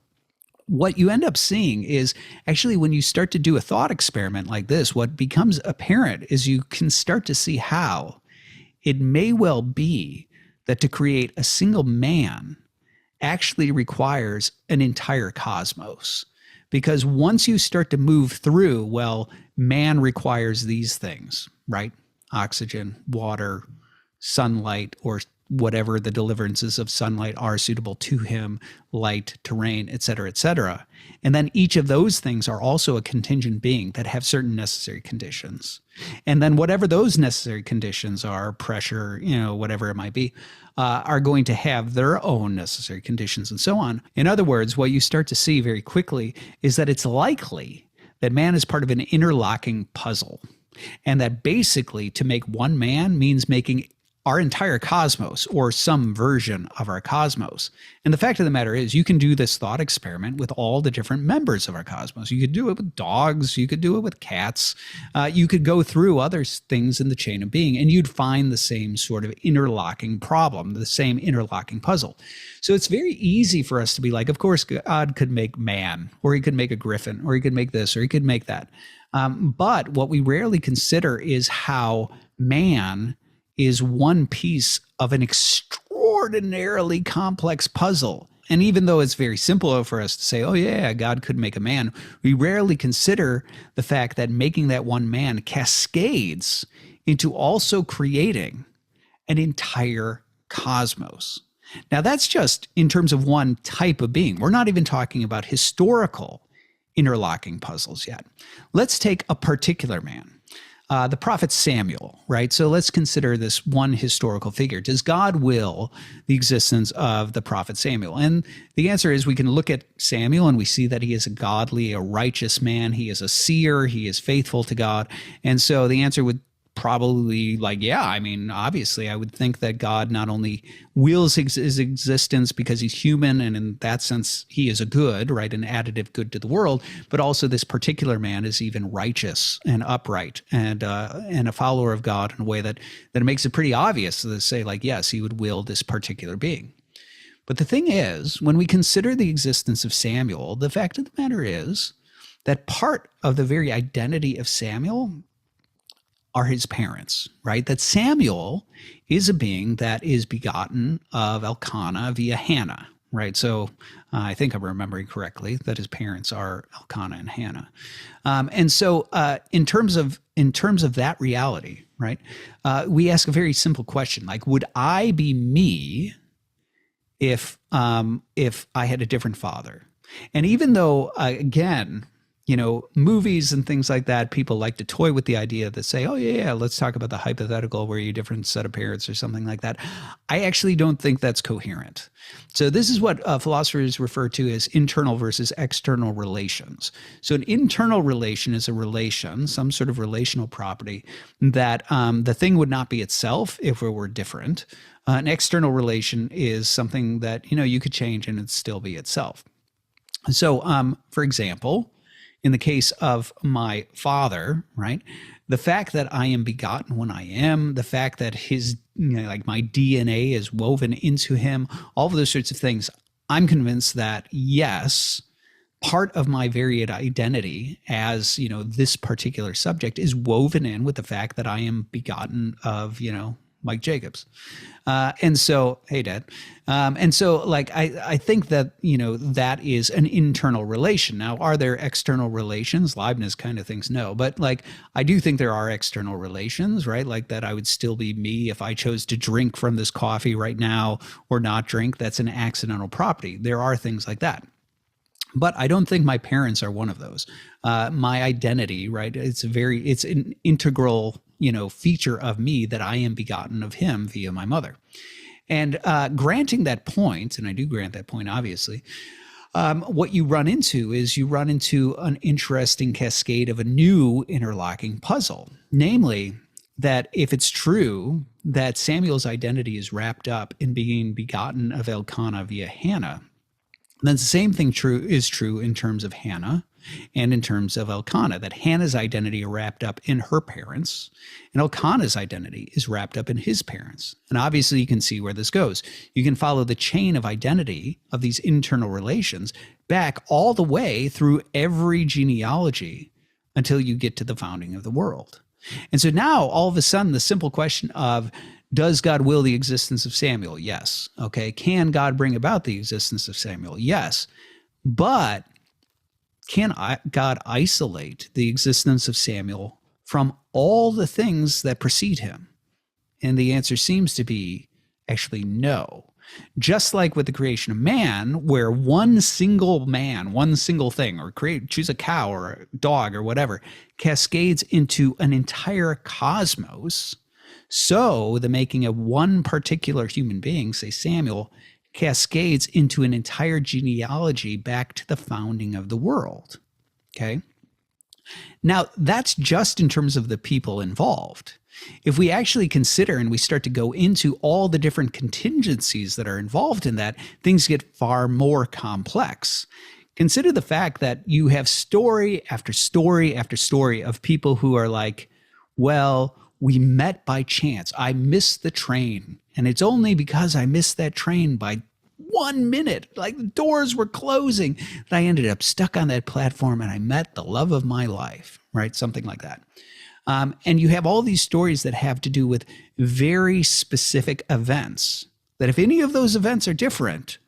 What you end up seeing is actually when you start to do a thought experiment like this, what becomes apparent is you can start to see how it may well be that to create a single man actually requires an entire cosmos. Because once you start to move through, well, man requires these things, right? Oxygen, water, sunlight, or whatever the deliverances of sunlight are suitable to him, light to rain, et cetera, et cetera. And then each of those things are also a contingent being that have certain necessary conditions. And then whatever those necessary conditions are, pressure, whatever it might be, are going to have their own necessary conditions and so on. In other words, what you start to see very quickly is that it's likely that man is part of an interlocking puzzle. And that basically to make one man means making our entire cosmos or some version of our cosmos. And the fact of the matter is you can do this thought experiment with all the different members of our cosmos. You could do it with dogs. You could do it with cats. You could go through other things in the chain of being, and you'd find the same sort of interlocking problem, the same interlocking puzzle. So it's very easy for us to be like, of course, God could make man, or he could make a griffin, or he could make this, or he could make that. But what we rarely consider is how man is one piece of an extraordinarily complex puzzle. And even though it's very simple for us to say, oh yeah, God could make a man, we rarely consider the fact that making that one man cascades into also creating an entire cosmos. Now that's just in terms of one type of being. We're not even talking about historical interlocking puzzles yet. Let's take a particular man. The prophet Samuel, right? So let's consider this one historical figure. Does God will the existence of the prophet Samuel? And the answer is we can look at Samuel and we see that he is a godly, a righteous man. He is a seer. He is faithful to God. And so the answer would probably obviously I would think that God not only wills his existence because he's human, and in that sense he is a good, right, an additive good to the world, but also this particular man is even righteous and upright and a follower of God in a way that it makes it pretty obvious to say, like, yes, he would will this particular being. But the thing is, when we consider the existence of Samuel, the fact of the matter is that part of the very identity of Samuel are his parents, right? That Samuel is a being that is begotten of Elkanah via Hannah, right? So I think I'm remembering correctly that his parents are Elkanah and Hannah. And so in terms of that reality, right, we ask a very simple question, like, would I be me if I had a different father? And even though, again, movies and things like that, people like to toy with the idea that say, oh yeah, let's talk about the hypothetical where you're a different set of parents or something like that. I actually don't think that's coherent. So this is what philosophers refer to as internal versus external relations. So an internal relation is a relation, some sort of relational property that the thing would not be itself if it were different. An external relation is something that, you could change and it'd still be itself. So, for example, in the case of my father, right, the fact that I am begotten when I am, the fact that his, my DNA is woven into him, all of those sorts of things, I'm convinced that, yes, part of my varied identity as, this particular subject is woven in with the fact that I am begotten of, Mike Jacobs. And so, hey, Dad. And so, I think that, that is an internal relation. Now, are there external relations? Leibniz kind of thinks no. But, I do think there are external relations, right? Like that I would still be me if I chose to drink from this coffee right now or not drink. That's an accidental property. There are things like that. But I don't think my parents are one of those. My identity, right? It's an integral feature of me that I am begotten of him via my mother. And granting that point, and I do grant that point, obviously, what you run into is an interesting cascade of a new interlocking puzzle. Namely, that if it's true that Samuel's identity is wrapped up in being begotten of Elkanah via Hannah, then the same thing is true in terms of Hannah and in terms of Elkanah, that Hannah's identity are wrapped up in her parents, and Elkanah's identity is wrapped up in his parents. And obviously you can see where this goes. You can follow the chain of identity of these internal relations back all the way through every genealogy until you get to the founding of the world. And so now all of a sudden the simple question of, does God will the existence of Samuel? Yes. Okay. Can God bring about the existence of Samuel? Yes. But can God isolate the existence of Samuel from all the things that precede him? And the answer seems to be Actually, no. Just like with the creation of man, where one single man, one single thing, or choose a cow or a dog or whatever, cascades into an entire cosmos, so the making of one particular human being, say Samuel, cascades into an entire genealogy back to the founding of the world. Okay? Now, that's just in terms of the people involved. If we actually consider and we start to go into all the different contingencies that are involved in that, things get far more complex. Consider the fact that you have story after story after story of people who are like, well, we met by chance. I missed the train. And it's only because I missed that train by 1 minute, like the doors were closing, that I ended up stuck on that platform and I met the love of my life, right? Something like that. And you have all these stories that have to do with very specific events, that if any of those events are different,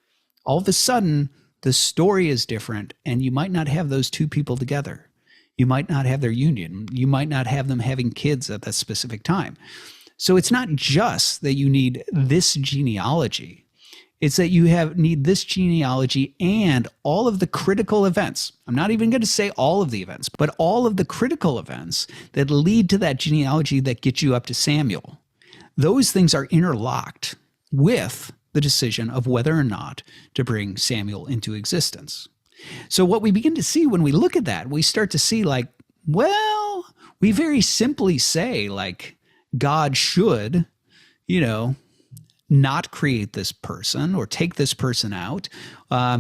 all of a sudden the story is different and you might not have those two people together. You might not have their union. You might not have them having kids at that specific time. So it's not just that you need this genealogy. It's that you need this genealogy and all of the critical events. I'm not even going to say all of the events, but all of the critical events that lead to that genealogy that get you up to Samuel. Those things are interlocked with the decision of whether or not to bring Samuel into existence. So what we begin to see when we look at that, we start to see like, well, we very simply say like God should, not create this person or take this person out.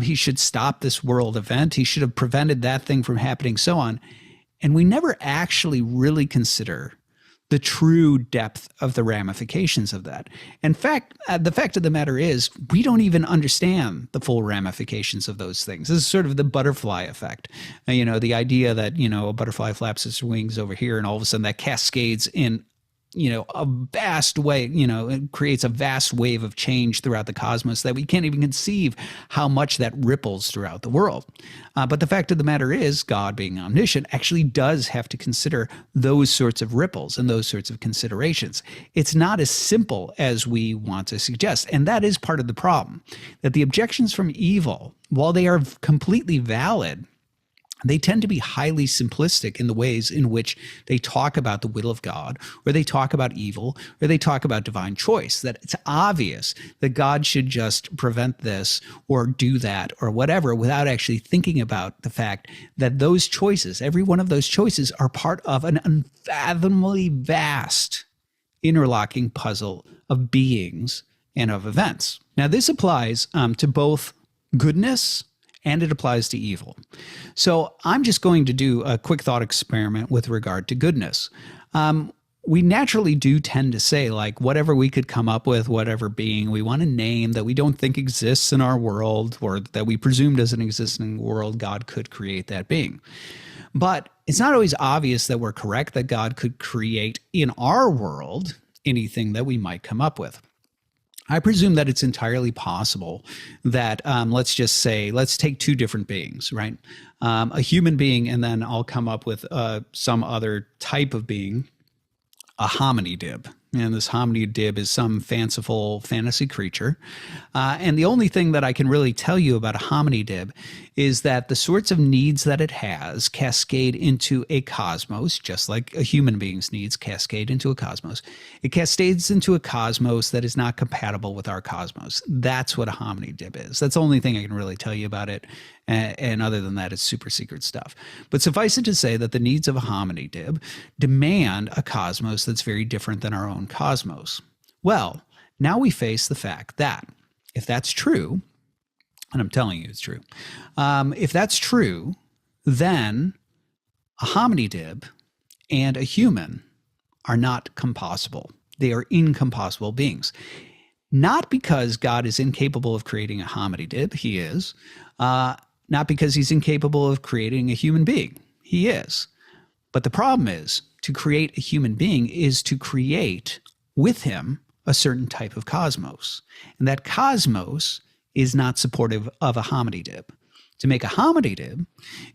He should stop this world event. He should have prevented that thing from happening, so on. And we never actually really consider the true depth of the ramifications of that. In fact, the fact of the matter is we don't even understand the full ramifications of those things. This is sort of the butterfly effect. The idea that, a butterfly flaps its wings over here and all of a sudden that cascades in a vast way, it creates a vast wave of change throughout the cosmos that we can't even conceive how much that ripples throughout the world. But the fact of the matter is, God being omniscient actually does have to consider those sorts of ripples and those sorts of considerations. It's not as simple as we want to suggest. And that is part of the problem, that the objections from evil, while they are completely valid, they tend to be highly simplistic in the ways in which they talk about the will of God, or they talk about evil, or they talk about divine choice, that it's obvious that God should just prevent this or do that or whatever without actually thinking about the fact that those choices, every one of those choices, are part of an unfathomably vast interlocking puzzle of beings and of events. Now, this applies to both goodness and it applies to evil. So I'm just going to do a quick thought experiment with regard to goodness. We naturally do tend to say, like, whatever we could come up with, whatever being we want to name that we don't think exists in our world or that we presume doesn't exist in the world, God could create that being. But it's not always obvious that we're correct, that God could create in our world anything that we might come up with. I presume that it's entirely possible that, let's take two different beings, right? A human being, and then I'll come up with some other type of being, a hominidib. And this hominidib is some fanciful fantasy creature. And the only thing that I can really tell you about a hominidib is that the sorts of needs that it has cascade into a cosmos, just like a human being's needs cascade into a cosmos. It cascades into a cosmos that is not compatible with our cosmos. That's what a hominidib is. That's the only thing I can really tell you about it. And other than that, it's super secret stuff. But suffice it to say that the needs of a hominidib demand a cosmos that's very different than our own cosmos. Well, now we face the fact that if that's true, and I'm telling you it's true, if that's true, then a hominidib and a human are not compossible. They are incompossible beings. Not because God is incapable of creating a hominidib, he is. Not because he's incapable of creating a human being, he is. But the problem is, to create a human being is to create with him a certain type of cosmos. And that cosmos is not supportive of a hominidib. To make a hominidib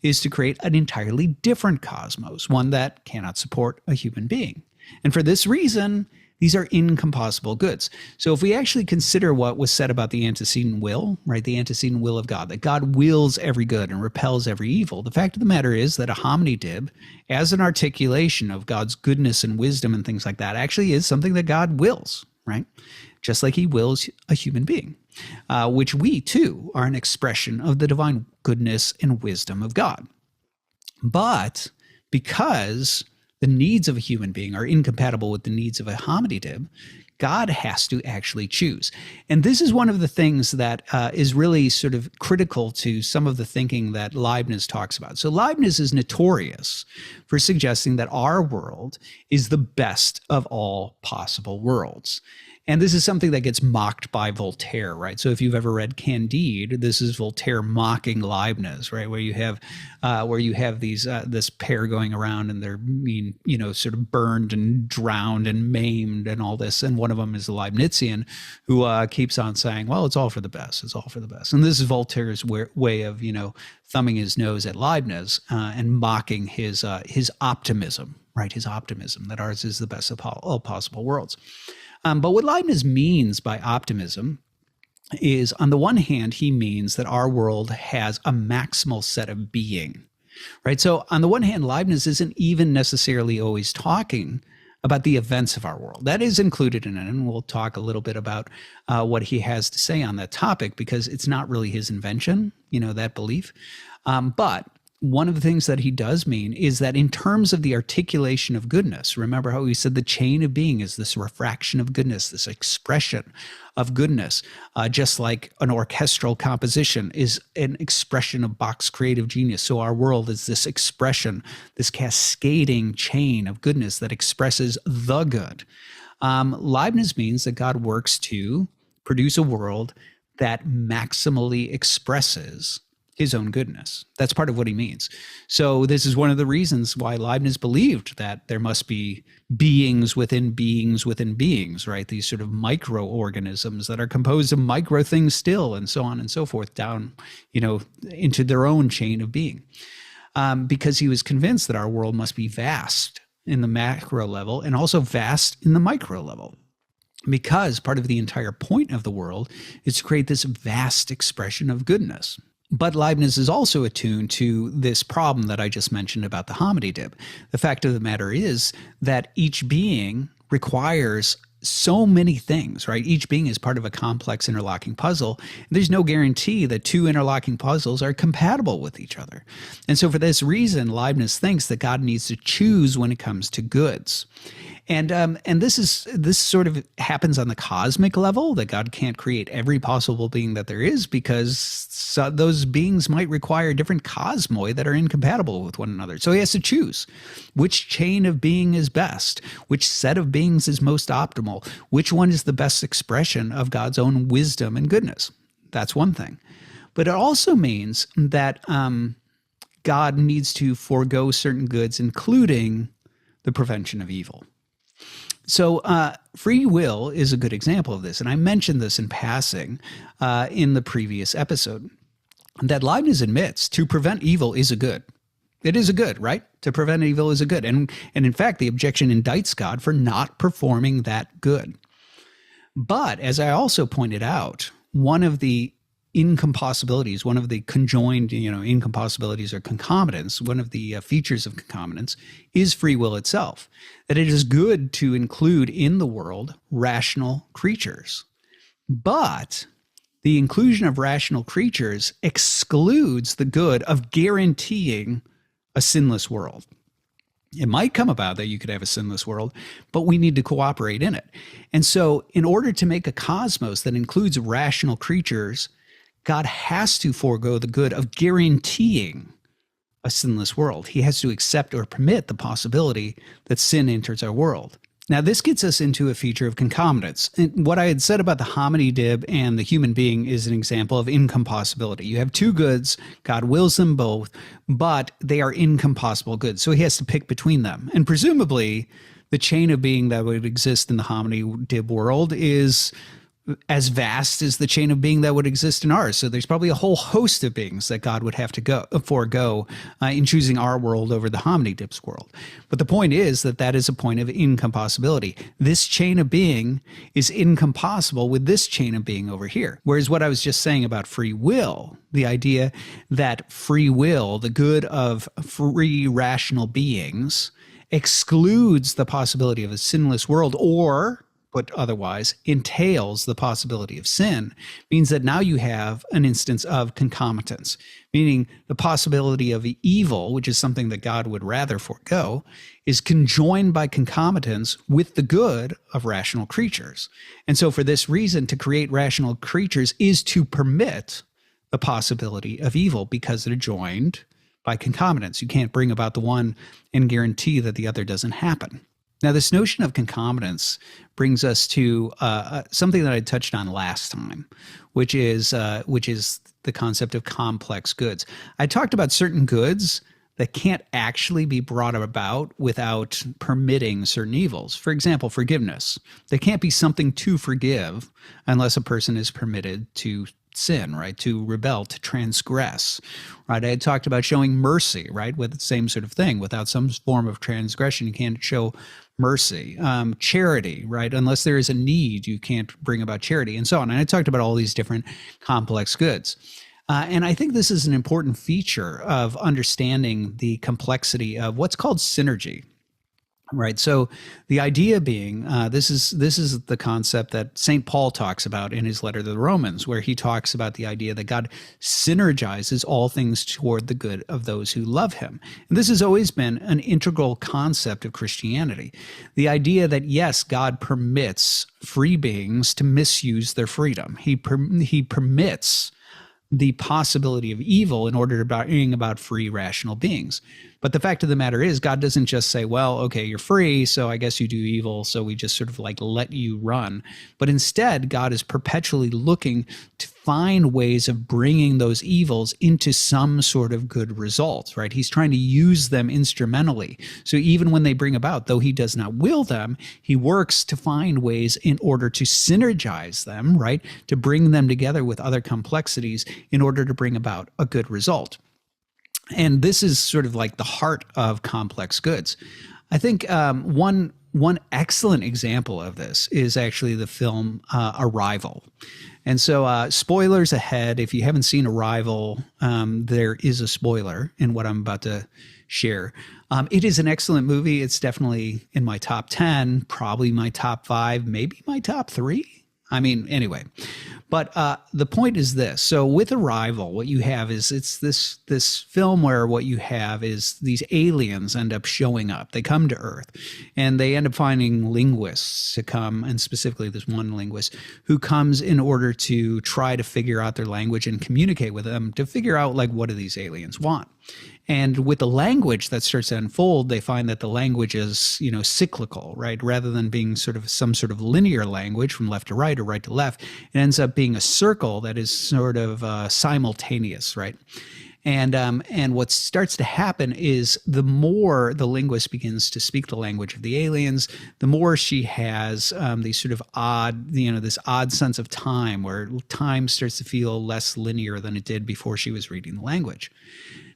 is to create an entirely different cosmos, one that cannot support a human being. And for this reason, These are incompossible goods. So if we actually consider what was said about the antecedent will, right, the antecedent will of God, that God wills every good and repels every evil, the fact of the matter is that a hominy dib, as an articulation of God's goodness and wisdom and things like that, actually is something that God wills, right? Just like he wills a human being, which we too are an expression of the divine goodness and wisdom of God. But because the needs of a human being are incompatible with the needs of a hominy dib, God has to actually choose. And this is one of the things that is really sort of critical to some of the thinking that Leibniz talks about. So Leibniz is notorious for suggesting that our world is the best of all possible worlds. And this is something that gets mocked by Voltaire, right? So if you've ever read Candide, this is Voltaire mocking Leibniz, right? Where you have these this pair going around and they're being, sort of burned and drowned and maimed and all this. And one of them is the Leibnizian who keeps on saying, well, it's all for the best. It's all for the best. And this is Voltaire's way of, thumbing his nose at Leibniz and mocking his optimism, right? His optimism that ours is the best of all possible worlds. But what Leibniz means by optimism is, on the one hand, he means that our world has a maximal set of being, right? So on the one hand, Leibniz isn't even necessarily always talking about the events of our world. That is included in it, and we'll talk a little bit about what he has to say on that topic, because it's not really his invention, that belief. But one of the things that he does mean is that in terms of the articulation of goodness, remember how he said the chain of being is this refraction of goodness, this expression of goodness, just like an orchestral composition is an expression of Bach's creative genius. So our world is this expression, this cascading chain of goodness that expresses the good. Leibniz means that God works to produce a world that maximally expresses his own goodness. That's part of what he means. So this is one of the reasons why Leibniz believed that there must be beings within beings within beings, right? These sort of microorganisms that are composed of micro things still, and so on and so forth, down, into their own chain of being. Because he was convinced that our world must be vast in the macro level and also vast in the micro level. Because part of the entire point of the world is to create this vast expression of goodness. But Leibniz is also attuned to this problem that I just mentioned about the hominy dib. The fact of the matter is that each being requires so many things, right? Each being is part of a complex interlocking puzzle. There's no guarantee that two interlocking puzzles are compatible with each other. And so for this reason, Leibniz thinks that God needs to choose when it comes to goods. And this sort of happens on the cosmic level, that God can't create every possible being that there is, because those beings might require different cosmoi that are incompatible with one another. So he has to choose which chain of being is best, which set of beings is most optimal, which one is the best expression of God's own wisdom and goodness. That's one thing. But it also means that God needs to forego certain goods, including the prevention of evil. So free will is a good example of this. And I mentioned this in passing in the previous episode, that Leibniz admits to prevent evil is a good. It is a good, right? To prevent evil is a good. And in fact, the objection indicts God for not performing that good. But as I also pointed out, one of the incompossibilities, one of the conjoined, incompossibilities or concomitants, one of the features of concomitants is free will itself, that it is good to include in the world rational creatures. But the inclusion of rational creatures excludes the good of guaranteeing a sinless world. It might come about that you could have a sinless world, but we need to cooperate in it. And so in order to make a cosmos that includes rational creatures, God has to forego the good of guaranteeing a sinless world. He has to accept or permit the possibility that sin enters our world. Now, this gets us into a feature of concomitance. And what I had said about the hominy dib and the human being is an example of incompossibility. You have two goods, God wills them both, but they are incompossible goods. So he has to pick between them. And presumably, the chain of being that would exist in the hominy dib world is as vast as the chain of being that would exist in ours. So there's probably a whole host of beings that God would have to forego in choosing our world over the hominid's world. But the point is that is a point of incompossibility. This chain of being is incompossible with this chain of being over here. Whereas what I was just saying about free will, the idea that free will, the good of free rational beings, excludes the possibility of a sinless world, or put otherwise, entails the possibility of sin, means that now you have an instance of concomitance, meaning the possibility of evil, which is something that God would rather forego, is conjoined by concomitance with the good of rational creatures. And so for this reason, to create rational creatures is to permit the possibility of evil, because they're joined by concomitance. You can't bring about the one and guarantee that the other doesn't happen. Now, this notion of concomitance brings us to something that I touched on last time, which is the concept of complex goods. I talked about certain goods that can't actually be brought about without permitting certain evils. For example, forgiveness. There can't be something to forgive unless a person is permitted to sin, right? To rebel, to transgress, right? I had talked about showing mercy, right? With the same sort of thing. Without some form of transgression, you can't show mercy. Charity, right? Unless there is a need, you can't bring about charity, and so on. And I talked about all these different complex goods. And I think this is an important feature of understanding the complexity of what's called synergy. Right. So the idea being, this is the concept that St. Paul talks about in his letter to the Romans, where he talks about the idea that God synergizes all things toward the good of those who love him. And this has always been an integral concept of Christianity. The idea that, yes, God permits free beings to misuse their freedom. He permits the possibility of evil in order to bring about free rational beings. But the fact of the matter is, God doesn't just say, well, okay, you're free, so I guess you do evil, so we just sort of like let you run. But instead, God is perpetually looking to find ways of bringing those evils into some sort of good result, right? He's trying to use them instrumentally. So even when they bring about, though he does not will them, he works to find ways in order to synergize them, right? To bring them together with other complexities in order to bring about a good result. And this is sort of like the heart of complex goods. I think one excellent example of this is actually the film Arrival. And so spoilers ahead. If you haven't seen Arrival, there is a spoiler in what I'm about to share. It is an excellent movie. It's definitely in my top 10, probably my top 5, maybe my top 3. I mean, anyway, but the point is this. So with Arrival, what you have is it's this film where what you have is these aliens end up showing up. They come to Earth, and they end up finding linguists to come, and specifically this one linguist who comes in order to try to figure out their language and communicate with them to figure out, like, what do these aliens want? And with the language that starts to unfold, they find that the language is, cyclical, right? Rather than being sort of some sort of linear language from left to right or right to left, it ends up being a circle that is sort of simultaneous, right? And what starts to happen is the more the linguist begins to speak the language of the aliens, the more she has these sort of odd, this odd sense of time where time starts to feel less linear than it did before she was reading the language.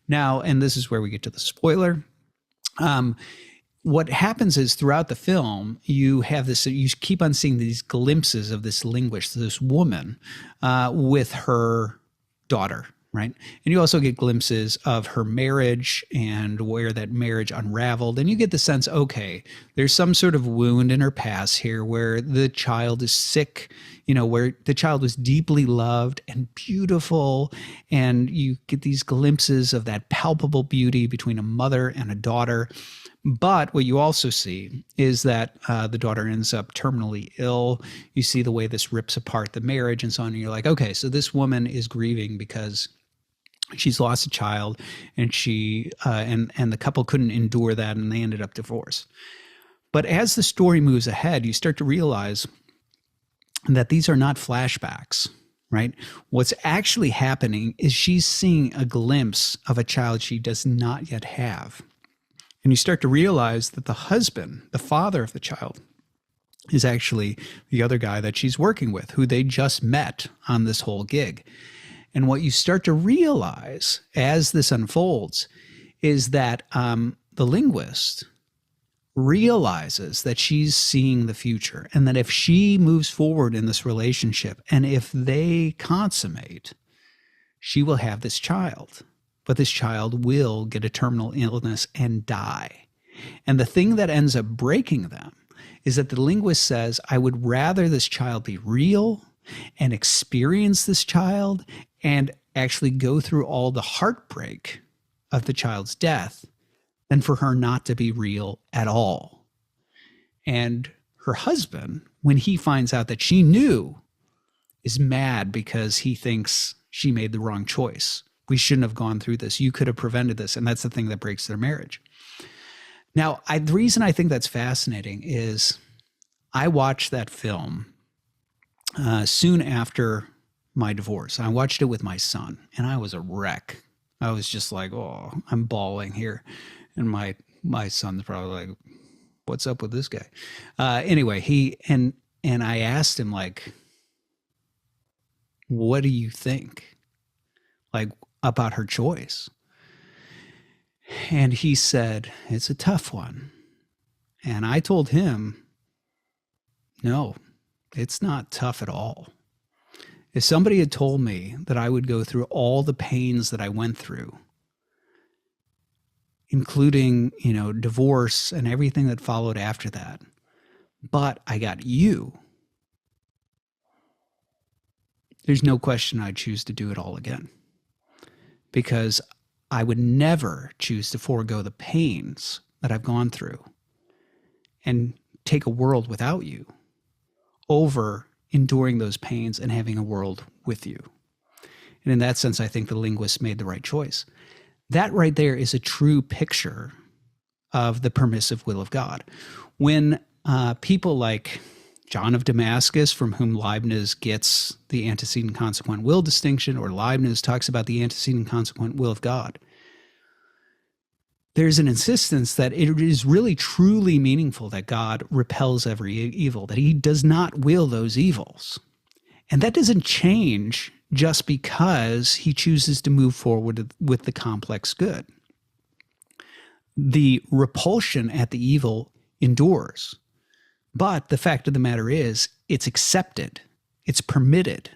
Now, and this is where we get to the spoiler. What happens is throughout the film, you keep on seeing these glimpses of this linguist, this woman, with her daughter, right? And you also get glimpses of her marriage and where that marriage unraveled. And you get the sense, okay, there's some sort of wound in her past here where the child is sick, where the child was deeply loved and beautiful. And you get these glimpses of that palpable beauty between a mother and a daughter. But what you also see is that the daughter ends up terminally ill. You see the way this rips apart the marriage and so on. And you're like, okay, so this woman is grieving because she's lost a child, and she and the couple couldn't endure that, and they ended up divorced. But as the story moves ahead, you start to realize that these are not flashbacks, right? What's actually happening is she's seeing a glimpse of a child she does not yet have. And you start to realize that the husband, the father of the child, is actually the other guy that she's working with, who they just met on this whole gig. And what you start to realize as this unfolds is that the linguist realizes that she's seeing the future, and that if she moves forward in this relationship and if they consummate, she will have this child. But this child will get a terminal illness and die. And the thing that ends up breaking them is that the linguist says, I would rather this child be real and experience this child and actually go through all the heartbreak of the child's death than for her not to be real at all. And her husband, when he finds out that she knew, is mad because he thinks she made the wrong choice. We shouldn't have gone through this. You could have prevented this. And that's the thing that breaks their marriage. Now, the reason I think that's fascinating is I watched that film soon after my divorce. I watched it with my son, and I was a wreck. I was just like, oh, I'm bawling here. And my son's probably like, what's up with this guy? Anyway, and I asked him, like, what do you think, like, about her choice? And he said, it's a tough one. And I told him, no, it's not tough at all. If somebody had told me that I would go through all the pains that I went through, including, divorce and everything that followed after that, but I got you, there's no question I'd choose to do it all again. Because I would never choose to forego the pains that I've gone through and take a world without you over enduring those pains and having a world with you. And in that sense, I think the linguist made the right choice. That right there is a true picture of the permissive will of God. When people like John of Damascus, from whom Leibniz gets the antecedent consequent will distinction, or Leibniz talks about the antecedent consequent will of God, there's an insistence that it is really truly meaningful that God repels every evil, that he does not will those evils. And that doesn't change just because he chooses to move forward with the complex good. The repulsion at the evil endures. But the fact of the matter is, it's accepted, it's permitted,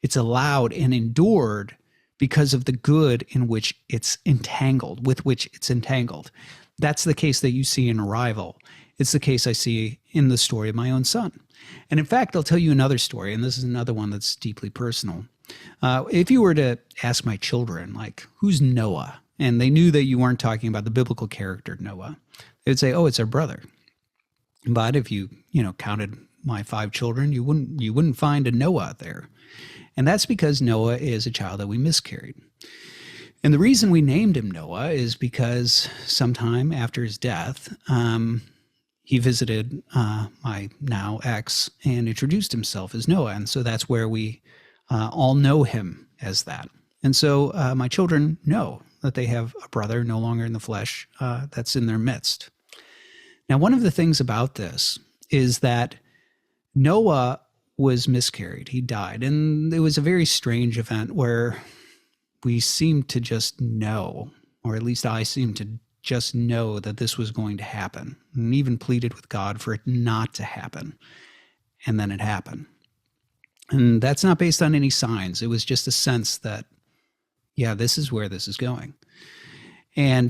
it's allowed and endured because of the good in which it's entangled, with which it's entangled. That's the case that you see in Arrival. It's the case I see in the story of my own son. And in fact, I'll tell you another story, and this is another one that's deeply personal. If you were to ask my children, like, who's Noah? And they knew that you weren't talking about the biblical character Noah, they would say, oh, it's our brother. But if you counted my 5 children, you wouldn't find a Noah there. And that's because Noah is a child that we miscarried. And the reason we named him Noah is because sometime after his death, he visited my now ex and introduced himself as Noah. And so that's where we all know him as that. And so my children know that they have a brother no longer in the flesh that's in their midst. Now, one of the things about this is that Noah was miscarried. He died. And it was a very strange event where we seemed to just know, or at least I seemed to just know, that this was going to happen, and even pleaded with God for it not to happen. And then it happened. And that's not based on any signs. It was just a sense that, yeah, this is where this is going. And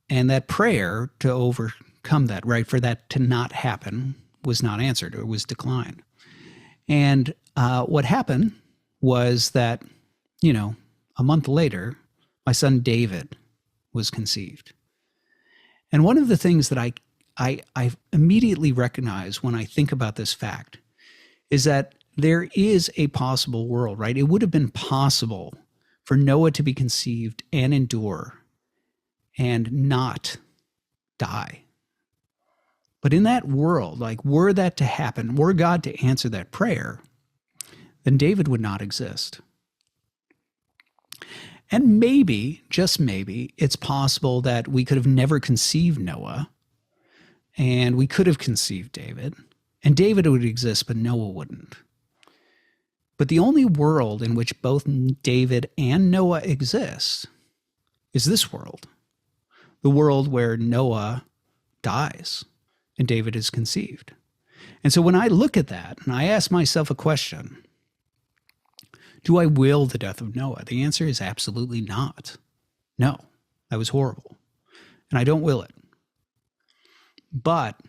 that prayer to overcome that, right, for that to not happen, was not answered, or was declined. And what happened was that, a month later, my son David was conceived. And one of the things that I immediately recognize when I think about this fact is that there is a possible world, right? It would have been possible for Noah to be conceived and endure and not die. But in that world, like, were that to happen, were God to answer that prayer, then David would not exist. And maybe, just maybe, it's possible that we could have never conceived Noah, and we could have conceived David, And David would exist, but Noah wouldn't. But the only world in which both David and Noah exist is this world, the world where Noah dies and David is conceived. And so when I look at that and I ask myself a question, do I will the death of Noah? The answer is absolutely not. No, that was horrible. And I don't will it. But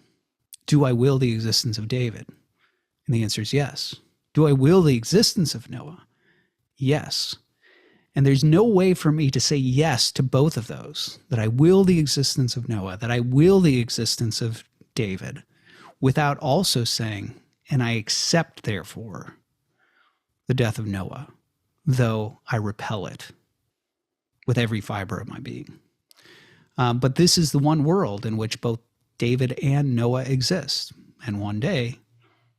do I will the existence of David? And the answer is yes. Do I will the existence of Noah? Yes. And there's no way for me to say yes to both of those, that I will the existence of Noah, that I will the existence of David, without also saying, and I accept, therefore, the death of Noah, though I repel it with every fiber of my being. But this is the one world in which both David and Noah exist. And one day,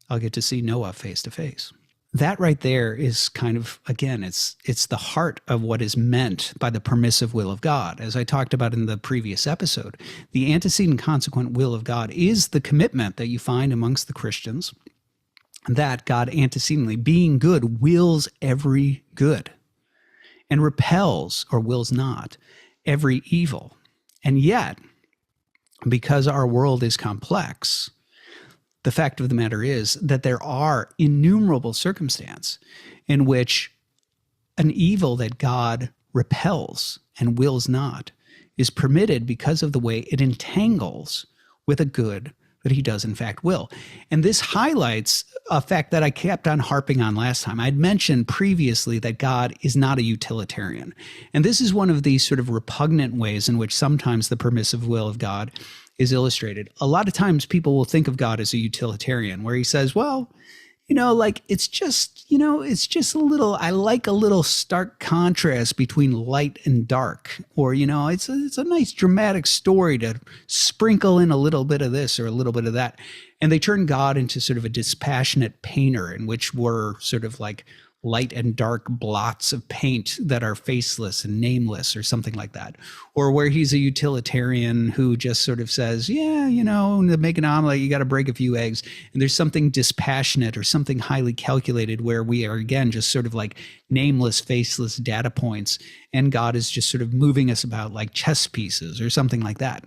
I'll get to see Noah face to face. That right there is kind of, again, it's the heart of what is meant by the permissive will of God. As I talked about in the previous episode, the antecedent consequent will of God is the commitment that you find amongst the Christians that God antecedently, being good, wills every good and repels, or wills not, every evil. And yet, because our world is complex, the fact of the matter is that there are innumerable circumstances in which an evil that God repels and wills not is permitted because of the way it entangles with a good that he does in fact will. And this highlights a fact that I kept on harping on last time. I'd mentioned previously that God is not a utilitarian. And this is one of these sort of repugnant ways in which sometimes the permissive will of God is illustrated. A lot of times people will think of God as a utilitarian, where he says, well, like it's just a little, I like a little stark contrast between light and dark, or, it's a nice dramatic story to sprinkle in a little bit of this or a little bit of that. And they turn God into sort of a dispassionate painter in which we're sort of like light and dark blots of paint that are faceless and nameless or something like that. Or where he's a utilitarian who just sort of says, to make an omelet, you got to break a few eggs. And there's something dispassionate or something highly calculated where we are, again, just sort of like nameless, faceless data points. And God is just sort of moving us about like chess pieces or something like that.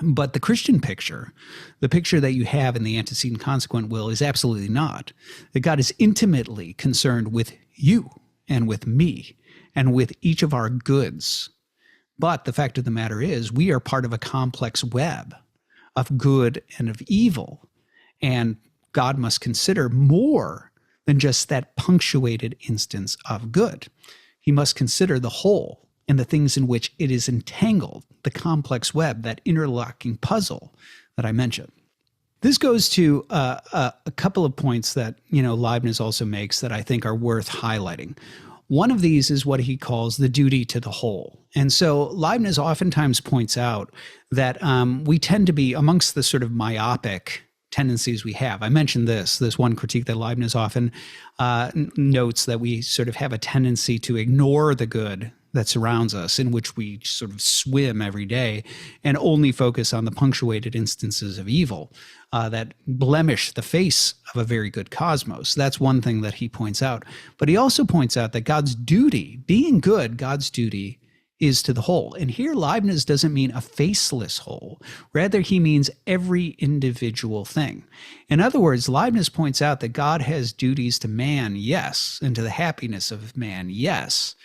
But the Christian picture, the picture that you have in the antecedent consequent will, is absolutely not. That God is intimately concerned with you and with me and with each of our goods. But the fact of the matter is, we are part of a complex web of good and of evil. And God must consider more than just that punctuated instance of good. He must consider the whole and the things in which it is entangled, the complex web, that interlocking puzzle that I mentioned. This goes to a couple of points that, Leibniz also makes that I think are worth highlighting. One of these is what he calls the duty to the whole. And so Leibniz oftentimes points out that we tend to be amongst the sort of myopic tendencies we have. I mentioned this one critique that Leibniz often notes, that we sort of have a tendency to ignore the good that surrounds us, in which we sort of swim every day and only focus on the punctuated instances of evil that blemish the face of a very good cosmos. That's one thing that he points out. But he also points out that God's duty, being good, God's duty is to the whole. And here Leibniz doesn't mean a faceless whole. Rather, he means every individual thing. In other words, Leibniz points out that God has duties to man, yes, and to the happiness of man, yes.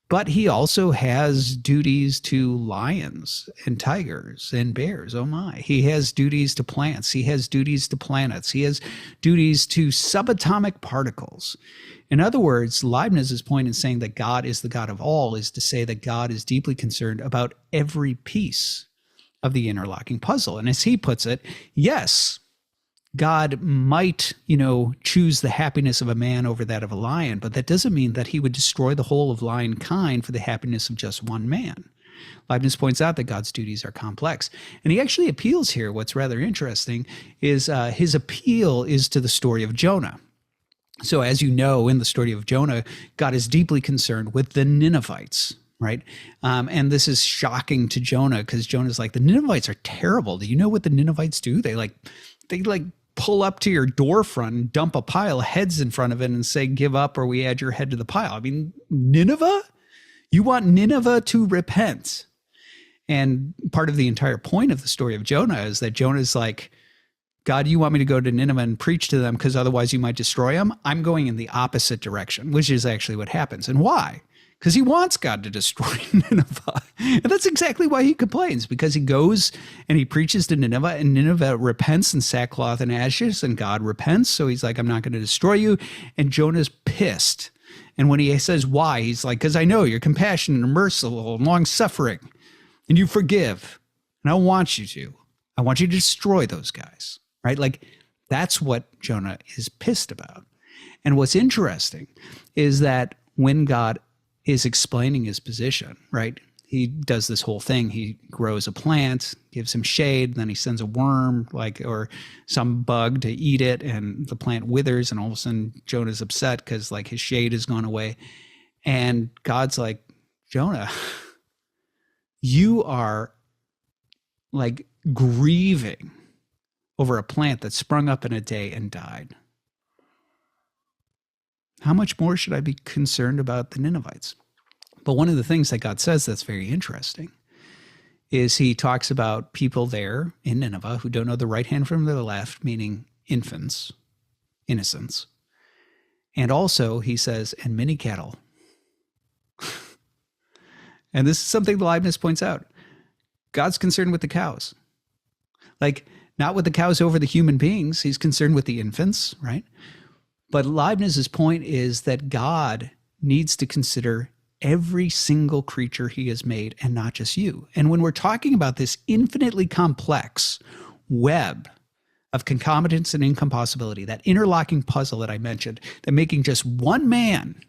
But he also has duties to lions and tigers and bears. Oh my. He has duties to plants. He has duties to planets. He has duties to subatomic particles. In other words, Leibniz's point in saying that God is the God of all is to say that God is deeply concerned about every piece of the interlocking puzzle. And as he puts it, yes, God might, choose the happiness of a man over that of a lion, but that doesn't mean that he would destroy the whole of lion kind for the happiness of just one man. Leibniz points out that God's duties are complex. And he actually appeals here. What's rather interesting is his appeal is to the story of Jonah. So as you know, in the story of Jonah, God is deeply concerned with the Ninevites, right? And this is shocking to Jonah because Jonah's like, the Ninevites are terrible. Do you know what the Ninevites do? They pull up to your door front and dump a pile of heads in front of it and say, give up, or we add your head to the pile. I mean, Nineveh? You want Nineveh to repent. And part of the entire point of the story of Jonah is that Jonah's like, God, you want me to go to Nineveh and preach to them because otherwise you might destroy them? I'm going in the opposite direction, which is actually what happens. And why? Because he wants God to destroy Nineveh. And that's exactly why he complains, because he goes and he preaches to Nineveh, and Nineveh repents in sackcloth and ashes, and God repents. So he's like, I'm not going to destroy you. And Jonah's pissed. And when he says why, he's like, because I know you're compassionate and merciful and long-suffering, and you forgive. And I want you to. I want you to destroy those guys. Right? Like, that's what Jonah is pissed about. And what's interesting is that when God is explaining his position, right, he does this whole thing. He grows a plant, gives him shade, then he sends a worm, or some bug to eat it, and the plant withers, and all of a sudden Jonah's upset because his shade has gone away. And God's like, Jonah, you are grieving over a plant that sprung up in a day and died. How much more should I be concerned about the Ninevites? But one of the things that God says that's very interesting is he talks about people there in Nineveh who don't know the right hand from the left, meaning infants, innocents. And also he says, and many cattle. And this is something Leibniz points out. God's concerned with the cows. Not with the cows over the human beings. He's concerned with the infants, right? But Leibniz's point is that God needs to consider every single creature he has made, and not just you. And when we're talking about this infinitely complex web of concomitance and incompossibility, that interlocking puzzle that I mentioned, that making just one man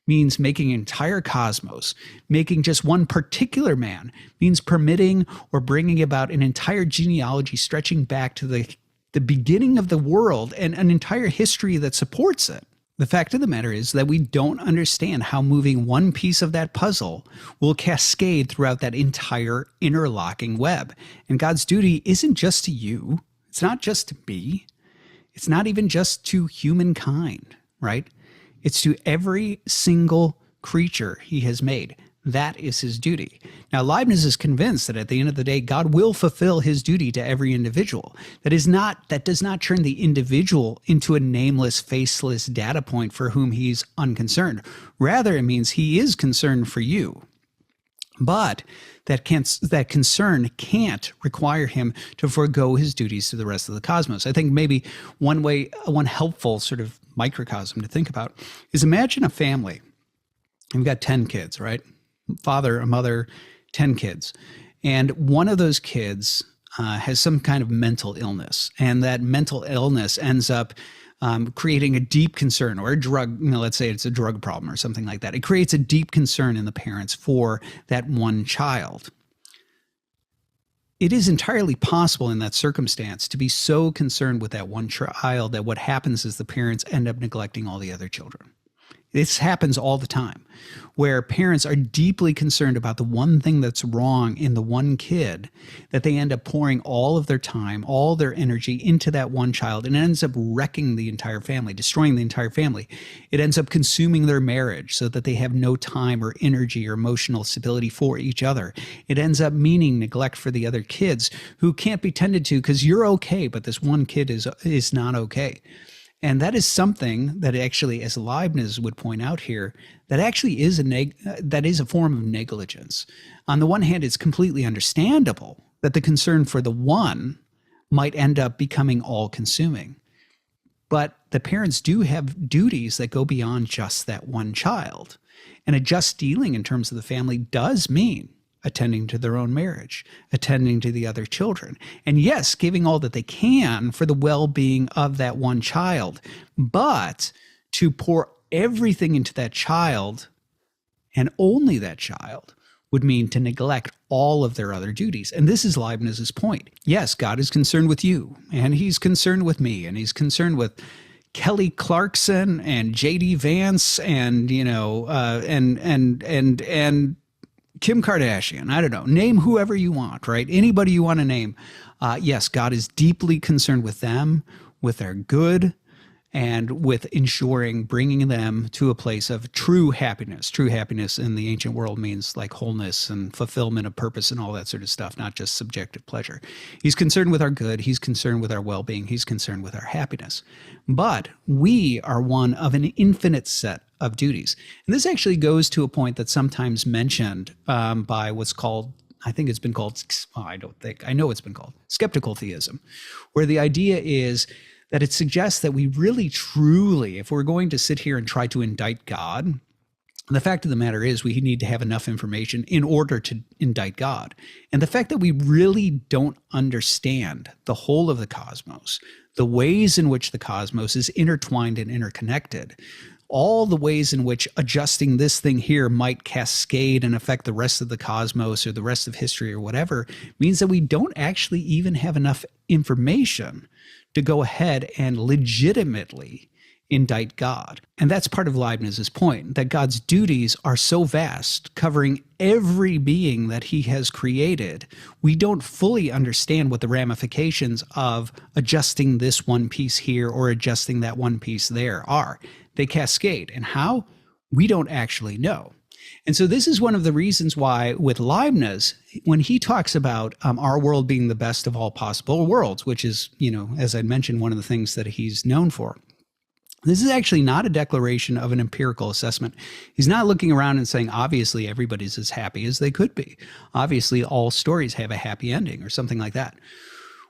means making an entire cosmos. Making just one particular man means permitting or bringing about an entire genealogy stretching back to the beginning of the world and an entire history that supports it. The fact of the matter is that we don't understand how moving one piece of that puzzle will cascade throughout that entire interlocking web. And God's duty isn't just to you. It's not just to me. It's not even just to humankind, right? It's to every single creature he has made. That is his duty. Now, Leibniz is convinced that at the end of the day, God will fulfill his duty to every individual. That does not turn the individual into a nameless, faceless data point for whom he's unconcerned. Rather, it means he is concerned for you. But that concern can't require him to forego his duties to the rest of the cosmos. I think maybe one helpful sort of microcosm to think about is, imagine a family. You've got 10 kids, right? Father, a mother, 10 kids. And one of those kids has some kind of mental illness. And that mental illness ends up creating a deep concern, or a drug, let's say it's a drug problem or something like that. It creates a deep concern in the parents for that one child. It is entirely possible in that circumstance to be so concerned with that one child that what happens is the parents end up neglecting all the other children. This happens all the time, where parents are deeply concerned about the one thing that's wrong in the one kid, that they end up pouring all of their time, all their energy into that one child, and it ends up wrecking the entire family, destroying the entire family. It ends up consuming their marriage so that they have no time or energy or emotional stability for each other. It ends up meaning neglect for the other kids who can't be tended to because you're okay, but this one kid is not okay. And that is something that actually, as Leibniz would point out here, that actually is a form of negligence. On the one hand, it's completely understandable that the concern for the one might end up becoming all-consuming. But the parents do have duties that go beyond just that one child. And a just dealing in terms of the family does mean attending to their own marriage, attending to the other children. And yes, giving all that they can for the well-being of that one child, but to pour everything into that child and only that child would mean to neglect all of their other duties. And this is Leibniz's point. Yes, God is concerned with you, and he's concerned with me, and he's concerned with Kelly Clarkson and J.D. Vance and, and Kim Kardashian, I don't know, name whoever you want, right? Anybody you want to name. Yes, God is deeply concerned with them, with their good, and with ensuring bringing them to a place of true happiness. True happiness in the ancient world means like wholeness and fulfillment of purpose and all that sort of stuff, not just subjective pleasure. He's concerned with our good. He's concerned with our well-being. He's concerned with our happiness. But we are one of an infinite set of duties. And this actually goes to a point that's sometimes mentioned by what's called, I think it's been called, I know it's been called skeptical theism, where the idea is that it suggests that we really truly, if we're going to sit here and try to indict God, the fact of the matter is we need to have enough information in order to indict God. And the fact that we really don't understand the whole of the cosmos, the ways in which the cosmos is intertwined and interconnected, all the ways in which adjusting this thing here might cascade and affect the rest of the cosmos or the rest of history or whatever, means that we don't actually even have enough information to go ahead and legitimately indict God. And that's part of Leibniz's point, that God's duties are so vast, covering every being that he has created. We don't fully understand what the ramifications of adjusting this one piece here or adjusting that one piece there are. They cascade. And how? We don't actually know. And so this is one of the reasons why with Leibniz, when he talks about our world being the best of all possible worlds, which is, as I mentioned, one of the things that he's known for, this is actually not a declaration of an empirical assessment. He's not looking around and saying, obviously, everybody's as happy as they could be. Obviously, all stories have a happy ending or something like that.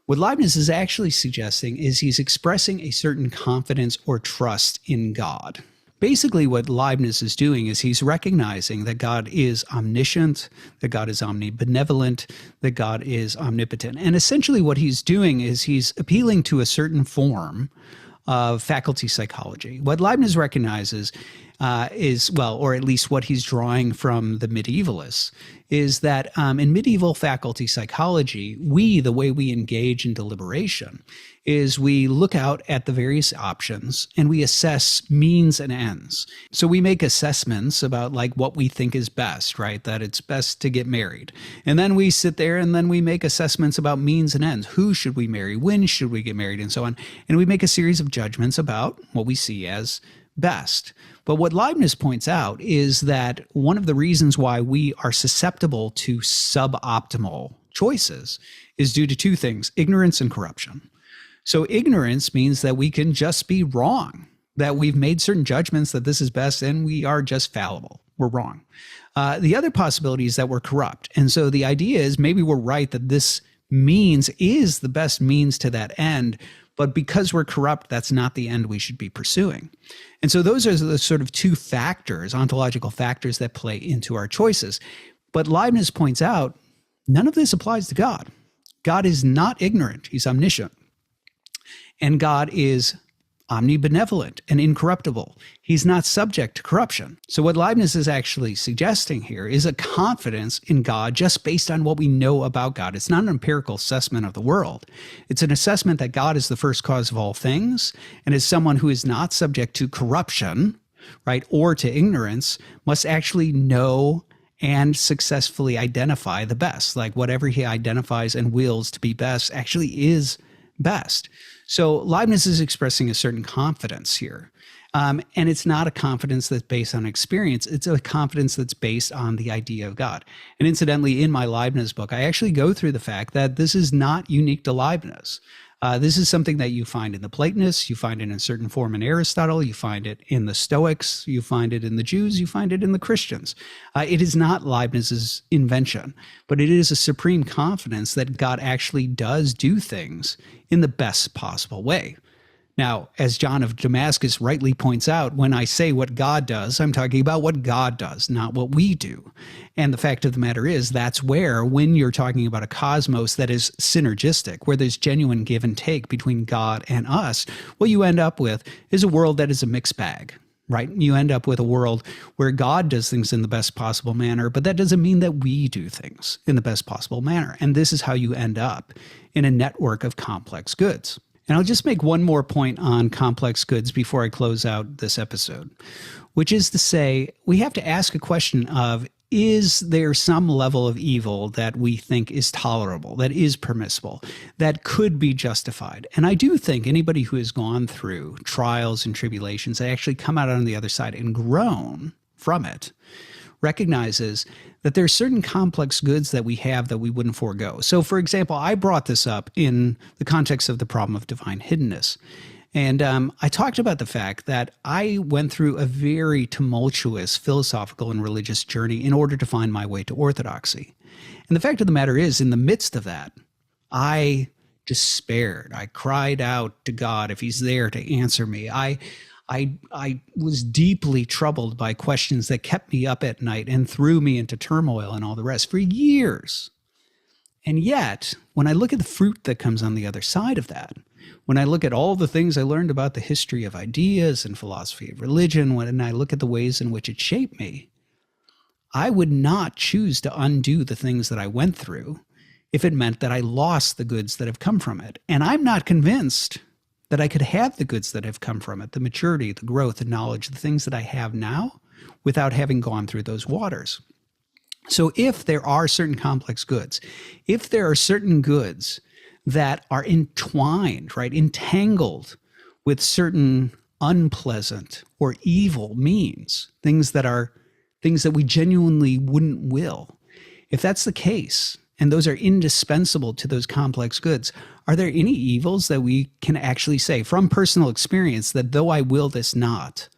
What Leibniz is actually suggesting is he's expressing a certain confidence or trust in God. Basically, what Leibniz is doing is he's recognizing that God is omniscient, that God is omnibenevolent, that God is omnipotent. And essentially what he's doing is he's appealing to a certain form of faculty psychology. What Leibniz recognizes is, or at least what he's drawing from the medievalists, is that in medieval faculty psychology, the way we engage in deliberation is we look out at the various options and we assess means and ends. So we make assessments about like what we think is best, right? That it's best to get married. And then we sit there and then we make assessments about means and ends. Who should we marry? When should we get married? And so on. And we make a series of judgments about what we see as best. But what Leibniz points out is that one of the reasons why we are susceptible to suboptimal choices is due to two things: ignorance and corruption. So ignorance means that we can just be wrong, that we've made certain judgments that this is best and we are just fallible. We're wrong. The other possibility is that we're corrupt. And so the idea is maybe we're right that this means is the best means to that end, but because we're corrupt, that's not the end we should be pursuing. And so those are the sort of two factors, ontological factors, that play into our choices. But Leibniz points out none of this applies to God. God is not ignorant. He's omniscient. And God is omnibenevolent and incorruptible. He's not subject to corruption. So what Leibniz is actually suggesting here is a confidence in God just based on what we know about God. It's not an empirical assessment of the world. It's an assessment that God is the first cause of all things, and as someone who is not subject to corruption, right, or to ignorance, must actually know and successfully identify the best. Like whatever he identifies and wills to be best actually is best. So Leibniz is expressing a certain confidence here. And it's not a confidence that's based on experience. It's a confidence that's based on the idea of God. And incidentally, in my Leibniz book, I actually go through the fact that this is not unique to Leibniz. This is something that you find in the Platonists, you find it in a certain form in Aristotle, you find it in the Stoics, you find it in the Jews, you find it in the Christians. It is not Leibniz's invention, but it is a supreme confidence that God actually does do things in the best possible way. Now, as John of Damascus rightly points out, when I say what God does, I'm talking about what God does, not what we do. And the fact of the matter is, that's where, when you're talking about a cosmos that is synergistic, where there's genuine give and take between God and us, what you end up with is a world that is a mixed bag, right? You end up with a world where God does things in the best possible manner, but that doesn't mean that we do things in the best possible manner. And this is how you end up in a network of complex goods. And I'll just make one more point on complex goods before I close out this episode, which is to say, we have to ask a question of, is there some level of evil that we think is tolerable, that is permissible, that could be justified? And I do think anybody who has gone through trials and tribulations, they actually come out on the other side and grown from it, recognizes that there are certain complex goods that we have that we wouldn't forego. So, for example, I brought this up in the context of the problem of divine hiddenness. And I talked about the fact that I went through a very tumultuous philosophical and religious journey in order to find my way to orthodoxy. And the fact of the matter is, in the midst of that, I despaired. I cried out to God if he's there to answer me. I was deeply troubled by questions that kept me up at night and threw me into turmoil and all the rest for years. And yet, when I look at the fruit that comes on the other side of that, when I look at all the things I learned about the history of ideas and philosophy of religion, when I look at the ways in which it shaped me, I would not choose to undo the things that I went through if it meant that I lost the goods that have come from it. And I'm not convinced that I could have the goods that have come from it, the maturity, the growth, the knowledge, the things that I have now, without having gone through those waters. So if there are certain complex goods, if there are certain goods that are entwined, right, entangled with certain unpleasant or evil means, things that we genuinely wouldn't will, if that's the case, and those are indispensable to those complex goods, are there any evils that we can actually say from personal experience that though I will this not,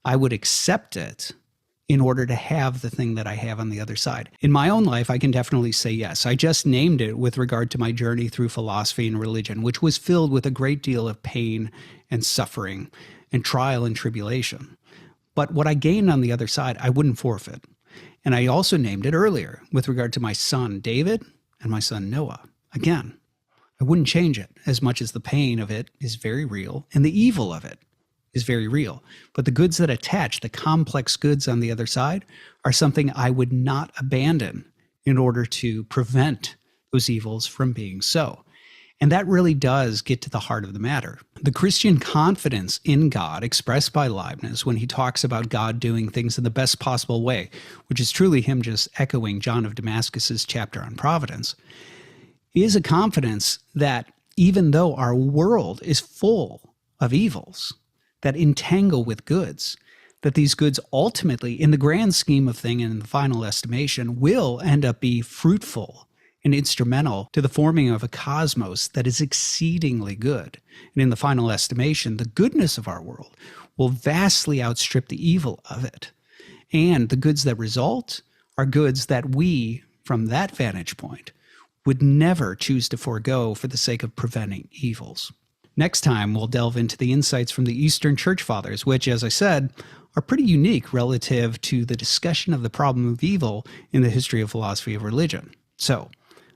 I would accept it in order to have the thing that I have on the other side? In my own life, I can definitely say yes. I just named it with regard to my journey through philosophy and religion, which was filled with a great deal of pain and suffering and trial and tribulation. But what I gained on the other side, I wouldn't forfeit. And I also named it earlier with regard to my son David and my son Noah. Again, I wouldn't change it, as much as the pain of it is very real and the evil of it is very real. But the goods that attach, the complex goods on the other side, are something I would not abandon in order to prevent those evils from being so. And that really does get to the heart of the matter. The Christian confidence in God expressed by Leibniz when he talks about God doing things in the best possible way, which is truly him just echoing John of Damascus's chapter on providence, is a confidence that even though our world is full of evils that entangle with goods, that these goods ultimately, in the grand scheme of things and in the final estimation, will end up being fruitful and instrumental to the forming of a cosmos that is exceedingly good. And in the final estimation, the goodness of our world will vastly outstrip the evil of it. And the goods that result are goods that we, from that vantage point, would never choose to forego for the sake of preventing evils. Next time, we'll delve into the insights from the Eastern Church Fathers, which, as I said, are pretty unique relative to the discussion of the problem of evil in the history of philosophy of religion. So,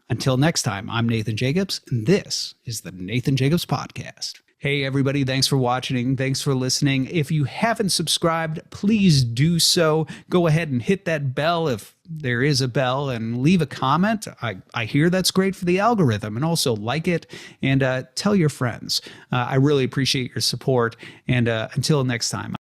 until next time, I'm Nathan Jacobs, and this is the Nathan Jacobs Podcast. Hey, everybody, thanks for watching. Thanks for listening. If you haven't subscribed, please do so. Go ahead and hit that bell if there is a bell and leave a comment. I hear that's great for the algorithm, and also like it and tell your friends. I really appreciate your support. And until next time.